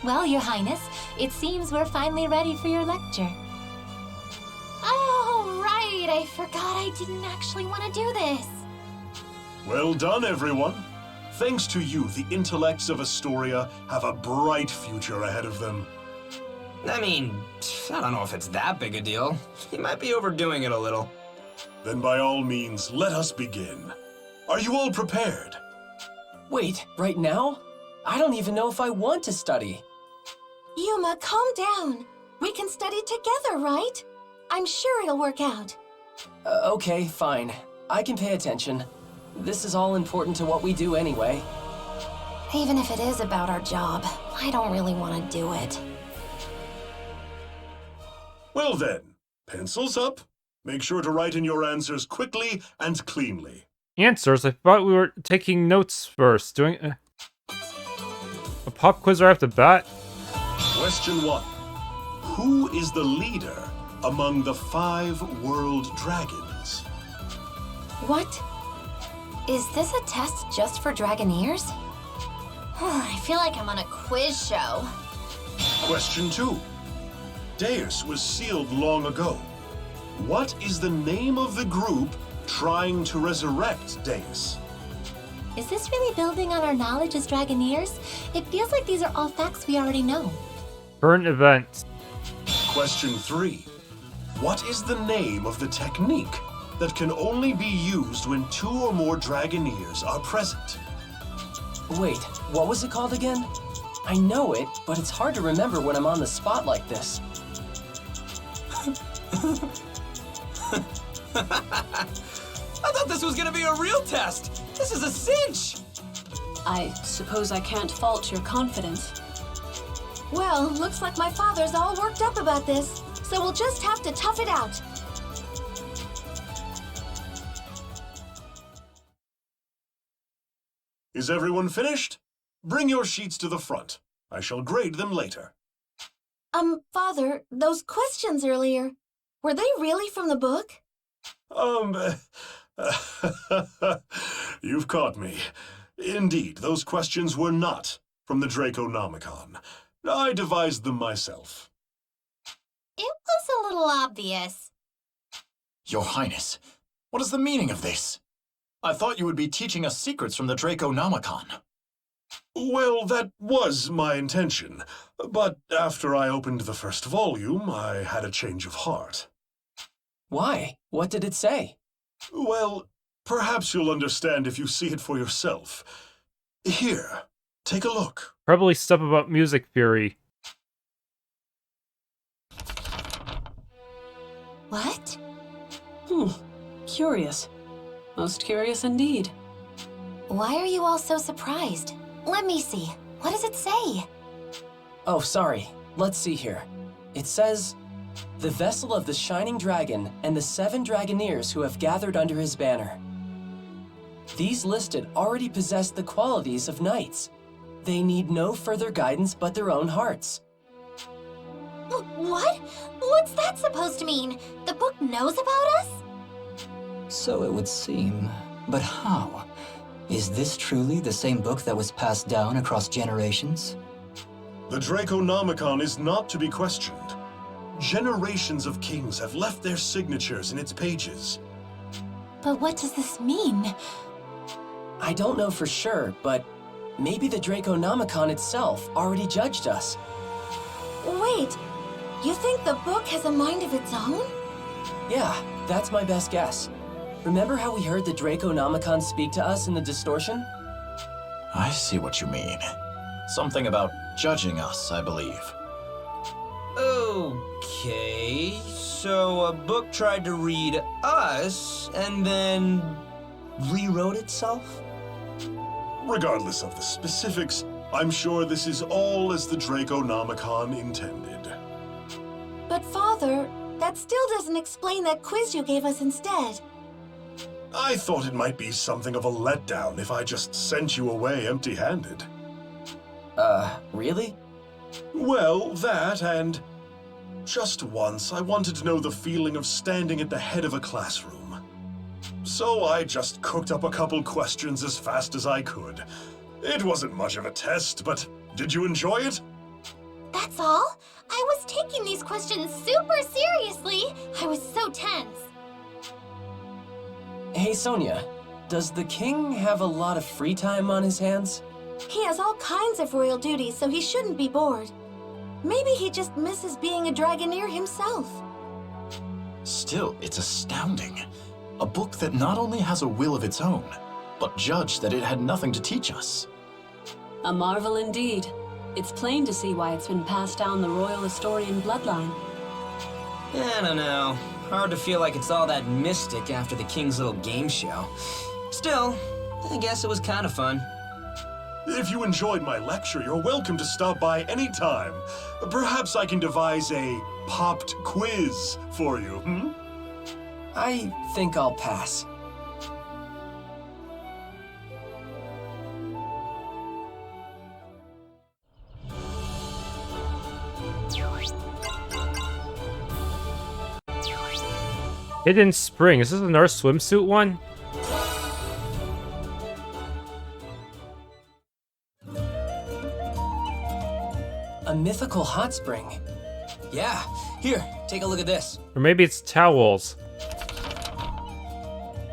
Well, Your Highness, it seems we're finally ready for your lecture. Oh, right. I forgot I didn't actually want to do this. Well done, everyone. Thanks to you, the intellects of Astoria have a bright future ahead of them. I mean, I don't know if it's that big a deal. You might be overdoing it a little. Then by all means, let us begin. Are you all prepared? Wait, right now? I don't even know if I want to study. Yuma, calm down. We can study together, right? I'm sure it'll work out. Okay, fine. I can pay attention. This is all important to what we do anyway. Even if it is about our job, I don't really want to do it. Well then, pencils up. Make sure to write in your answers quickly and cleanly. Answers? I thought we were taking notes first. Doing a pop quiz right off the bat? Question 1. Who is the leader among the 5 world dragons? What? Is this a test just for Dragoneers? I feel like I'm on a quiz show. Question 2. Deus was sealed long ago. What is the name of the group trying to resurrect Deus? Is this really building on our knowledge as Dragoneers? It feels like these are all facts we already know. Current events. Question 3. What is the name of the technique that can only be used when 2 or more Dragoneers are present? Wait, what was it called again? I know it, but it's hard to remember when I'm on the spot like this. I thought this was gonna be a real test. This is a cinch. I suppose I can't fault your confidence. Well, looks like my father's all worked up about this, so we'll just have to tough it out. Is everyone finished? Bring your sheets to the front. I shall grade them later. Father, those questions earlier, were they really from the book? You've caught me. Indeed, those questions were not from the Draconomicon. I devised them myself. It was a little obvious. Your Highness, what is the meaning of this? I thought you would be teaching us secrets from the Draconomicon. Well, that was my intention, but after I opened the first volume, I had a change of heart. Why? What did it say? Well, perhaps you'll understand if you see it for yourself. Here, take a look. Probably stuff about music theory. What? Curious. Most curious indeed. Why are you all so surprised? Let me see. What does it say? Oh, sorry. Let's see here. It says, "The vessel of the Shining Dragon and the 7 Dragoneers who have gathered under his banner. These listed already possess the qualities of knights. They need no further guidance but their own hearts." What? What's that supposed to mean? The book knows about us? So it would seem. But how? Is this truly the same book that was passed down across generations? The Draconomicon is not to be questioned. Generations of kings have left their signatures in its pages. But what does this mean? I don't know for sure, but maybe the Draconomicon itself already judged us. Wait, you think the book has a mind of its own? Yeah, that's my best guess. Remember how we heard the Draconomicon speak to us in the distortion? I see what you mean. Something about judging us, I believe. Okay, so a book tried to read us and then rewrote itself? Regardless of the specifics, I'm sure this is all as the Draconomicon intended. But Father, that still doesn't explain that quiz you gave us instead. I thought it might be something of a letdown if I just sent you away empty-handed. Really? Well, that and... just once, I wanted to know the feeling of standing at the head of a classroom. So I just cooked up a couple questions as fast as I could. It wasn't much of a test, but did you enjoy it? That's all? I was taking these questions super seriously. I was so tense. Hey, Sonia, does the king have a lot of free time on his hands? He has all kinds of royal duties, so he shouldn't be bored. Maybe he just misses being a Dragoneer himself. Still, it's astounding. A book that not only has a will of its own, but judged that it had nothing to teach us. A marvel indeed. It's plain to see why it's been passed down the royal Astorian bloodline. I don't know. Hard to feel like it's all that mystic after the king's little game show. Still, I guess it was kind of fun. If you enjoyed my lecture, you're welcome to stop by any time. Perhaps I can devise a popped quiz for you, I think I'll pass. Hidden Spring. Is this another swimsuit one? A mythical hot spring. Yeah, here, take a look at this. Or maybe it's towels.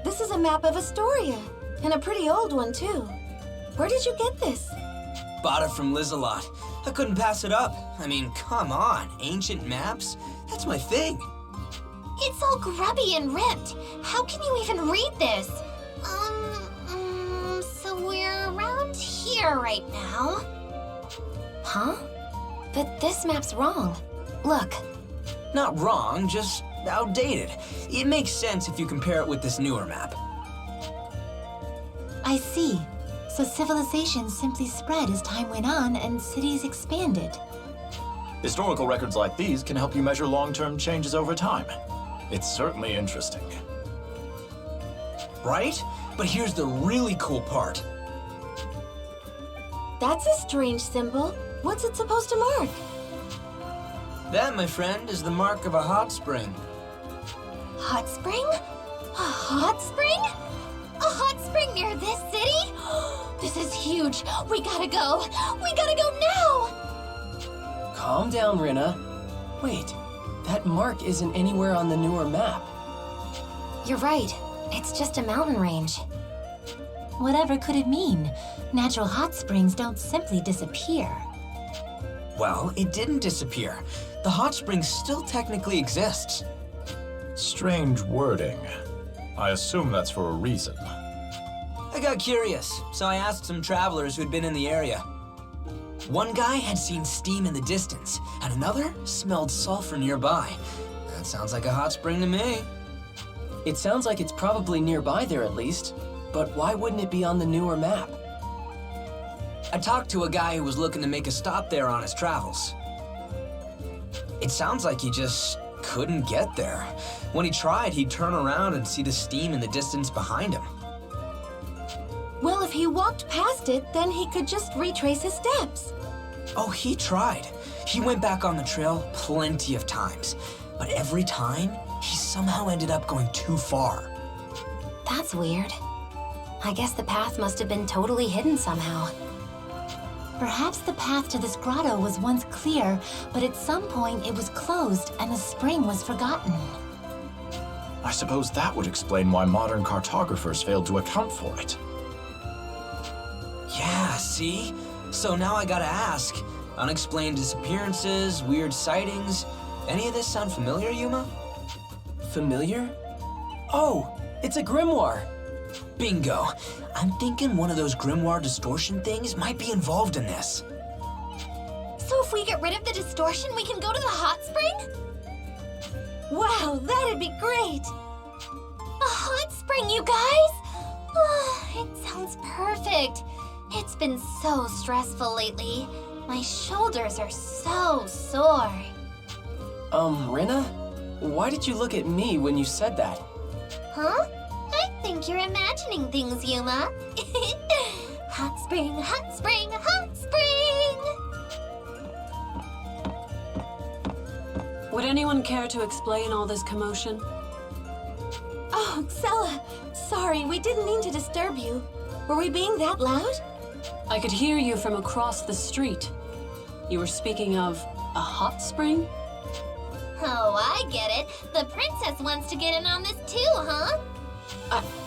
This is a map of Astoria, and a pretty old one, too. Where did you get this? Bought it from Liz-a-Lot. I couldn't pass it up. I mean, come on, ancient maps? That's my thing. It's all grubby and ripped. How can you even read this? So we're around here right now. Huh? But this map's wrong. Look. Not wrong, just outdated. It makes sense if you compare it with this newer map. I see. So civilization simply spread as time went on and cities expanded. Historical records like these can help you measure long-term changes over time. It's certainly interesting. Right? But here's the really cool part. That's a strange symbol. What's it supposed to mark? That, my friend, is the mark of a hot spring. Hot spring? A hot spring? A hot spring near this city? This is huge. We gotta go. We gotta go now! Calm down, Rinna. Wait, That mark isn't anywhere on the newer map. You're right. It's just a mountain range. Whatever could it mean? Natural hot springs don't simply disappear. Well, it didn't disappear. The hot spring still technically exists. Strange wording. I assume that's for a reason. I got curious, so I asked some travelers who'd been in the area. One guy had seen steam in the distance, and another smelled sulfur nearby. That sounds like a hot spring to me. It sounds like it's probably nearby there at least, but why wouldn't it be on the newer map? I talked to a guy who was looking to make a stop there on his travels. It sounds like he just couldn't get there. When he tried, he'd turn around and see the steam in the distance behind him. Well, if he walked past it, then he could just retrace his steps. Oh, he tried. He went back on the trail plenty of times, but every time, he somehow ended up going too far. That's weird. I guess the path must have been totally hidden somehow. Perhaps the path to this grotto was once clear, but at some point it was closed and the spring was forgotten. I suppose that would explain why modern cartographers failed to account for it. Yeah, see? So now I gotta ask, unexplained disappearances, weird sightings, any of this sound familiar, Yuma? Familiar? Oh, it's a grimoire. Bingo. I'm thinking one of those grimoire distortion things might be involved in this. So if we get rid of the distortion, we can go to the hot spring? Wow, that'd be great! A hot spring, you guys! Oh, it sounds perfect. It's been so stressful lately. My shoulders are so sore. Rinna? Why did you look at me when you said that? Huh? I think you're imagining things, Yuma. Hot spring, hot spring, hot spring! Would anyone care to explain all this commotion? Oh, Xella, sorry, we didn't mean to disturb you. Were we being that loud? I could hear you from across the street. You were speaking of a hot spring? Oh, I get it. The princess wants to get in on this too, huh?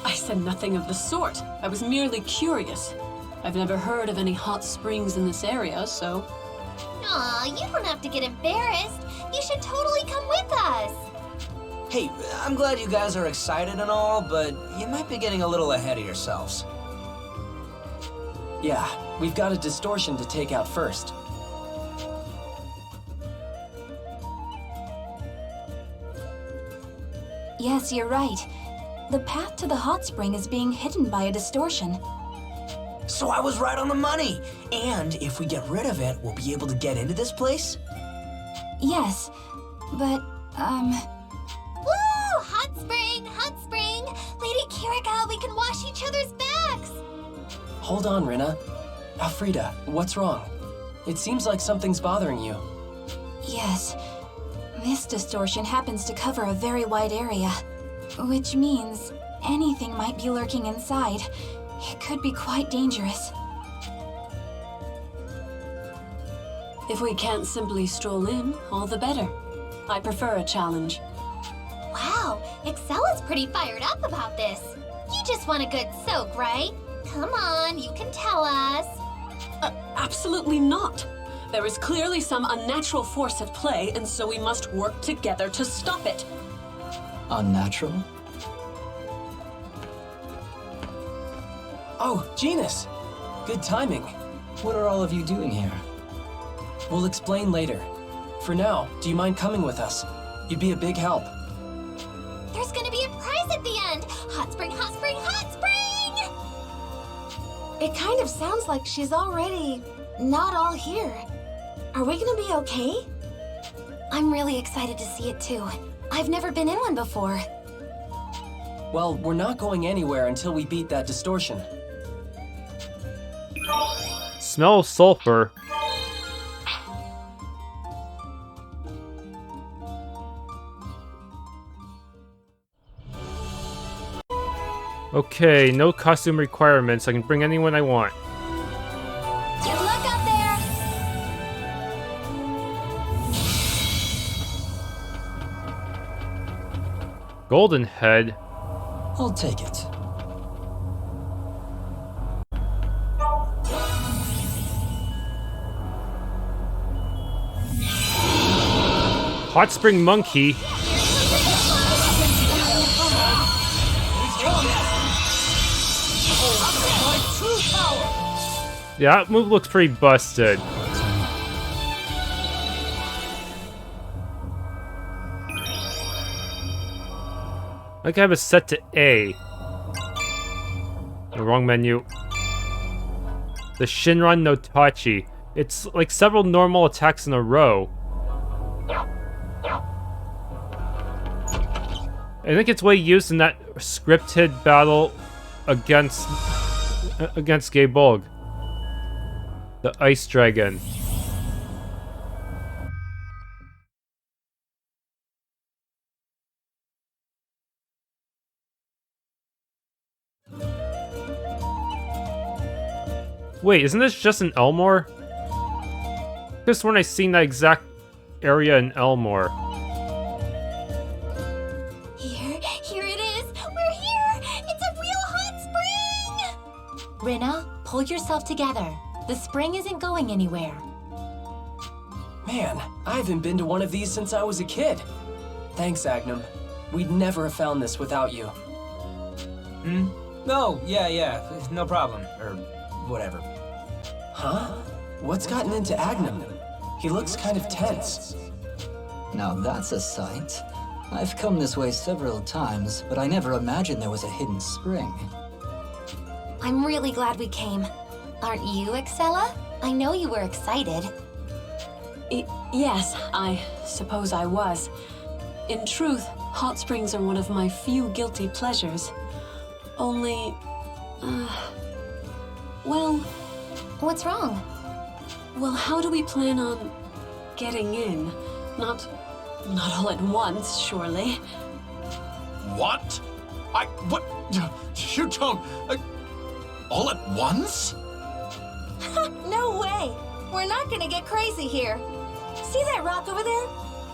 I said nothing of the sort. I was merely curious. I've never heard of any hot springs in this area, so... Aw, you don't have to get embarrassed. You should totally come with us. Hey, I'm glad you guys are excited and all, but you might be getting a little ahead of yourselves. Yeah, we've got a distortion to take out first. Yes, you're right. The path to the hot spring is being hidden by a distortion. So I was right on the money! And if we get rid of it, we'll be able to get into this place? Yes, but, Woo! Hot spring, hot spring! Lady Kirika, we can wash each other's backs! Hold on, Rinna. Alfreda, what's wrong? It seems like something's bothering you. yes. This distortion happens to cover a very wide area, which means anything might be lurking inside. It could be quite dangerous. If we can't simply stroll in, all the better. I prefer a challenge. Wow, Excella's pretty fired up about this. You just want a good soak, right? Come on, you can tell us. Absolutely not. There is clearly some unnatural force at play, and so we must work together to stop it. Unnatural? Oh, Genus! Good timing. What are all of you doing here? We'll explain later. For now, do you mind coming with us? You'd be a big help. There's gonna be a prize at the end. Hot spring, hot spring, hot spring! It kind of sounds like she's already not all here. Are we gonna be okay? I'm really excited to see it too. I've never been in one before. Well, we're not going anywhere until we beat that distortion. Smell sulfur. Okay, no costume requirements. I can bring anyone I want. Good luck out there! Golden head? I'll take it. Hot spring monkey. Yeah, that move looks pretty busted. I think I have it set to A. The wrong menu. The Shinran no Tachi. It's like several normal attacks in a row. I think it's way used in that scripted battle against Gabolg. The Ice Dragon. Wait, isn't this just in Elmore? Just when I seen that exact area in Elmore. Here it is! We're here! It's a real hot spring! Rinna, pull yourself together. The spring isn't going anywhere. Man, I haven't been to one of these since I was a kid. Thanks, Agnum. We'd never have found this without you. No, yeah, no problem. Or whatever. Huh? What's gotten into Agnum? He looks kind of tense. Now that's a sight. I've come this way several times, but I never imagined there was a hidden spring. I'm really glad we came. Aren't you, Excella? I know you were excited. Yes, I suppose I was. In truth, hot springs are one of my few guilty pleasures. Only, well... What's wrong? Well, how do we plan on getting in? Not all at once, surely. What? What? You don't... all at once? No way! We're not gonna get crazy here. See that rock over there?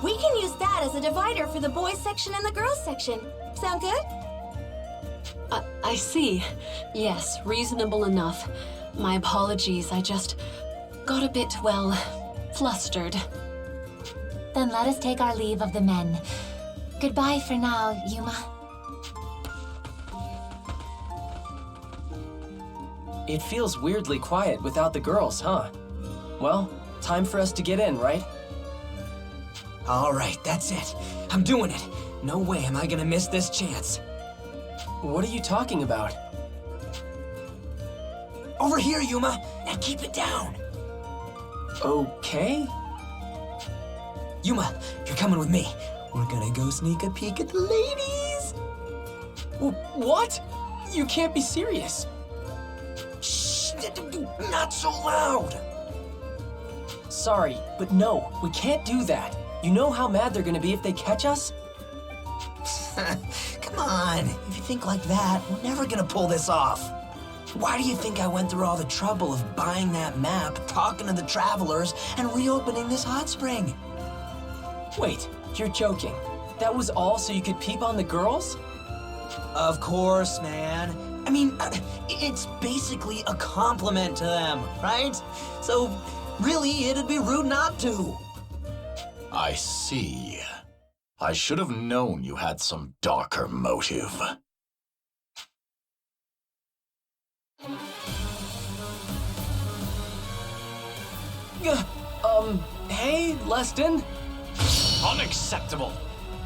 We can use that as a divider for the boys section and the girls section. Sound good? I see. Yes, reasonable enough. My apologies, I just got a bit, well, flustered. Then let us take our leave of the men. Goodbye for now, Yuma. It feels weirdly quiet without the girls, huh? Well, time for us to get in, right? All right, that's it. I'm doing it. No way am I gonna miss this chance. What are you talking about? Over here, Yuma, and keep it down. Okay. Yuma, you're coming with me. We're gonna go sneak a peek at the ladies. What? You can't be serious. Shh, not so loud. Sorry, but no, we can't do that. You know how mad they're gonna be if they catch us? Come on, if you think like that, we're never gonna pull this off. Why do you think I went through all the trouble of buying that map, talking to the travelers, and reopening this hot spring? Wait, you're joking. That was all so you could peep on the girls? Of course, man. I mean, it's basically a compliment to them, right? So, really, it'd be rude not to. I see. I should have known you had some darker motive. Hey, Leston? Unacceptable!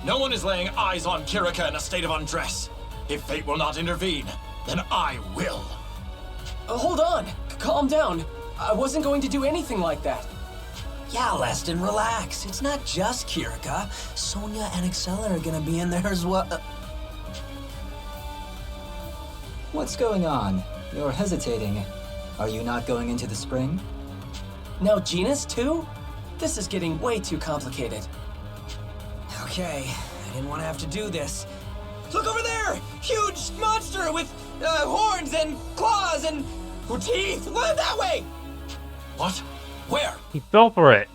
No one is laying eyes on Kirika in a state of undress. If fate will not intervene, then I will. Hold on. Calm down. I wasn't going to do anything like that. Yeah, Leston, relax. It's not just Kirika. Sonia and Excella are gonna be in there as well. What's going on? You're hesitating. Are you not going into the spring? Now Gina's too? This is getting way too complicated. Okay, I didn't want to have to do this. Look over there! Huge monster with horns and claws and teeth! Look that way! What? Where? He fell for it.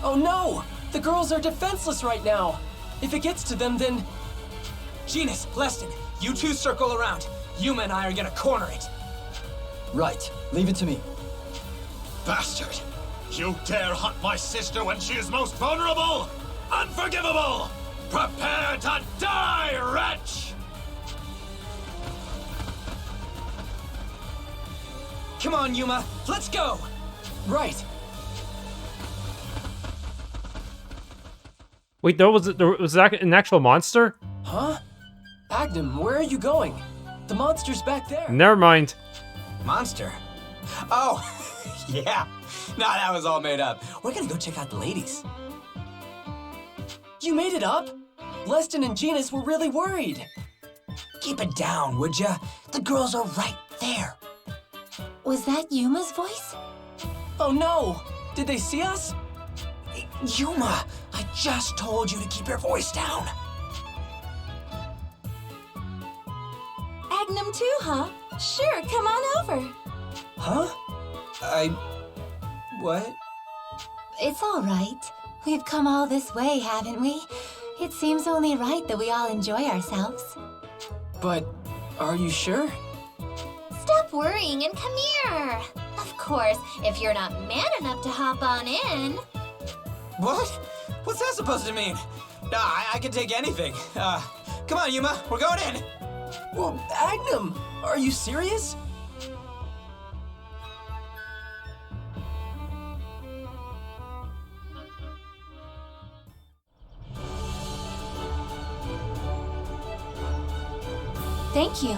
Oh no! The girls are defenseless right now! If it gets to them, then... Genus, Leston, you two circle around. Yuma and I are gonna corner it. Right. Leave it to me. Bastard! You dare hunt my sister when she is most vulnerable? Unforgivable! Prepare to die, wretch! Come on, Yuma, let's go! Right. Wait, was that an actual monster? Huh? Agnum, where are you going? The monster's back there. Never mind. Monster? Oh, yeah. No, that was all made up. We're gonna go check out the ladies. You made it up? Leston and Genus were really worried. Keep it down, would ya? The girls are right there. Was that Yuma's voice? Oh no! Did they see us? Yuma, I just told you to keep your voice down. Agnum too, huh? Sure, come on over. Huh? What? It's all right. We've come all this way, haven't we? It seems only right that we all enjoy ourselves. But are you sure? Stop worrying and come here. Of course, if you're not man enough to hop on in. What? What's that supposed to mean? Nah, I can take anything. Come on, Yuma, we're going in. Well, Agnum, are you serious? Thank you.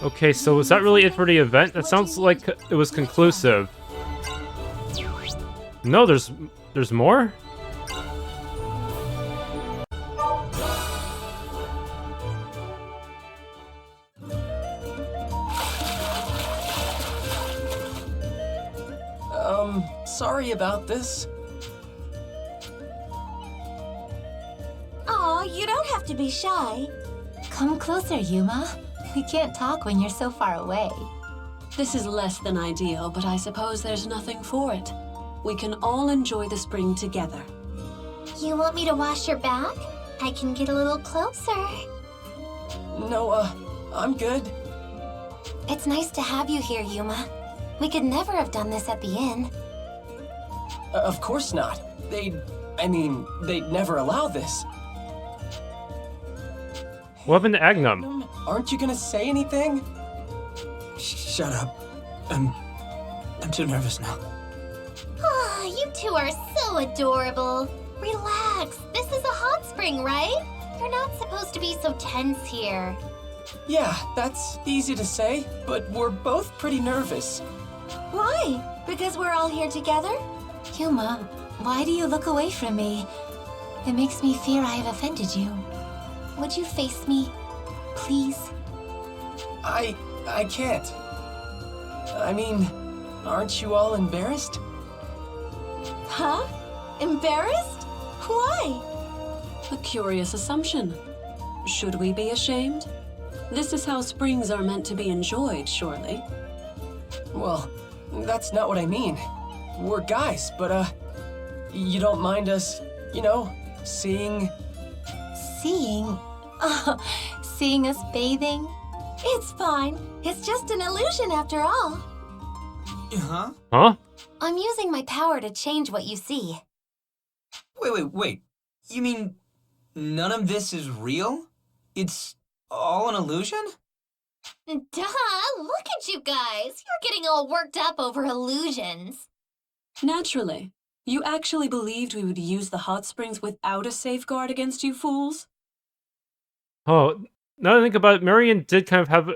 Okay, so was that really it for the event? That sounds like it was conclusive. No, there's more? Sorry about this. Aw, you don't have to be shy. Come closer, Yuma. We can't talk when you're so far away. This is less than ideal, but I suppose there's nothing for it. We can all enjoy the spring together. You want me to wash your back? I can get a little closer. No, I'm good. It's nice to have you here, Yuma. We could never have done this at the inn. Of course not. They'd never allow this. What happened to Agnum? Aren't you gonna say anything? Shut up. I'm too nervous now. Ah, you two are so adorable. Relax. This is a hot spring, right? You're not supposed to be so tense here. Yeah, that's easy to say, but we're both pretty nervous. Why? Because we're all here together? Yuma, why do you look away from me? It makes me fear I have offended you. Would you face me, please? I can't. I mean, aren't you all embarrassed? Huh? Embarrassed? Why? A curious assumption. Should we be ashamed? This is how springs are meant to be enjoyed, surely. Well, that's not what I mean. We're guys, but, you don't mind us, seeing... Seeing? Oh, seeing us bathing? It's fine. It's just an illusion after all. Huh? Huh? I'm using my power to change what you see. Wait. You mean none of this is real? It's all an illusion? Duh! Look at you guys! You're getting all worked up over illusions. Naturally. You actually believed we would use the hot springs without a safeguard against you fools? Oh, now that I think about it, Marion did kind of have...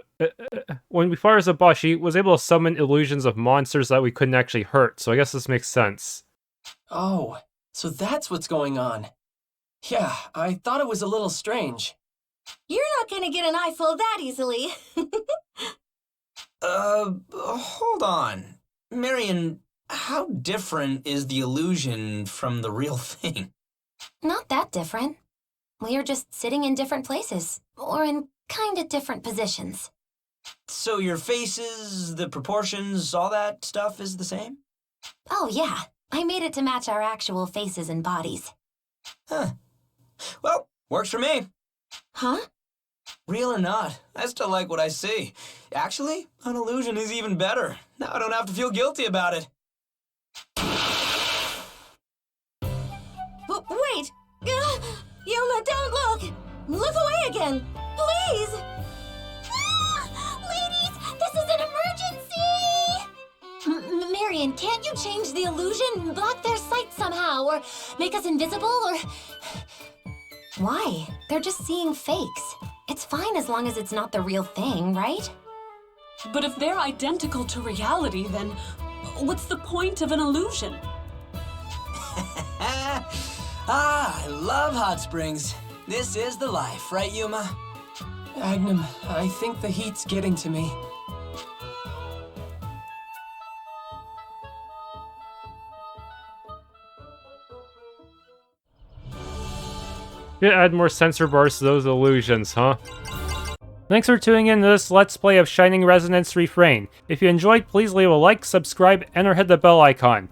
when we fought as a boss, she was able to summon illusions of monsters that we couldn't actually hurt, so I guess this makes sense. Oh, so that's what's going on. Yeah, I thought it was a little strange. You're not gonna get an eyeful that easily. Hold on. Marion, how different is the illusion from the real thing? Not that different. We are just sitting in different places, or in kind of different positions. So your faces, the proportions, all that stuff is the same? Oh yeah, I made it to match our actual faces and bodies. Huh. Well, Works for me. Huh? Real or not, I still like what I see. Actually, an illusion is even better. Now I don't have to feel guilty about it. Wait! Yuma, don't look! Look away again! Please! Ladies, this is an emergency! Marion, can't you change the illusion? Block their sight somehow, or make us invisible, or... Why? They're just seeing fakes. It's fine as long as it's not the real thing, right? But if they're identical to reality, then what's the point of an illusion? I love hot springs. This is the life, right, Yuma? Agnum, I think the heat's getting to me. Gonna add more sensor bars to those illusions, huh? Thanks for tuning in to this Let's Play of Shining Resonance Refrain. If you enjoyed, please leave a like, subscribe, and or hit the bell icon.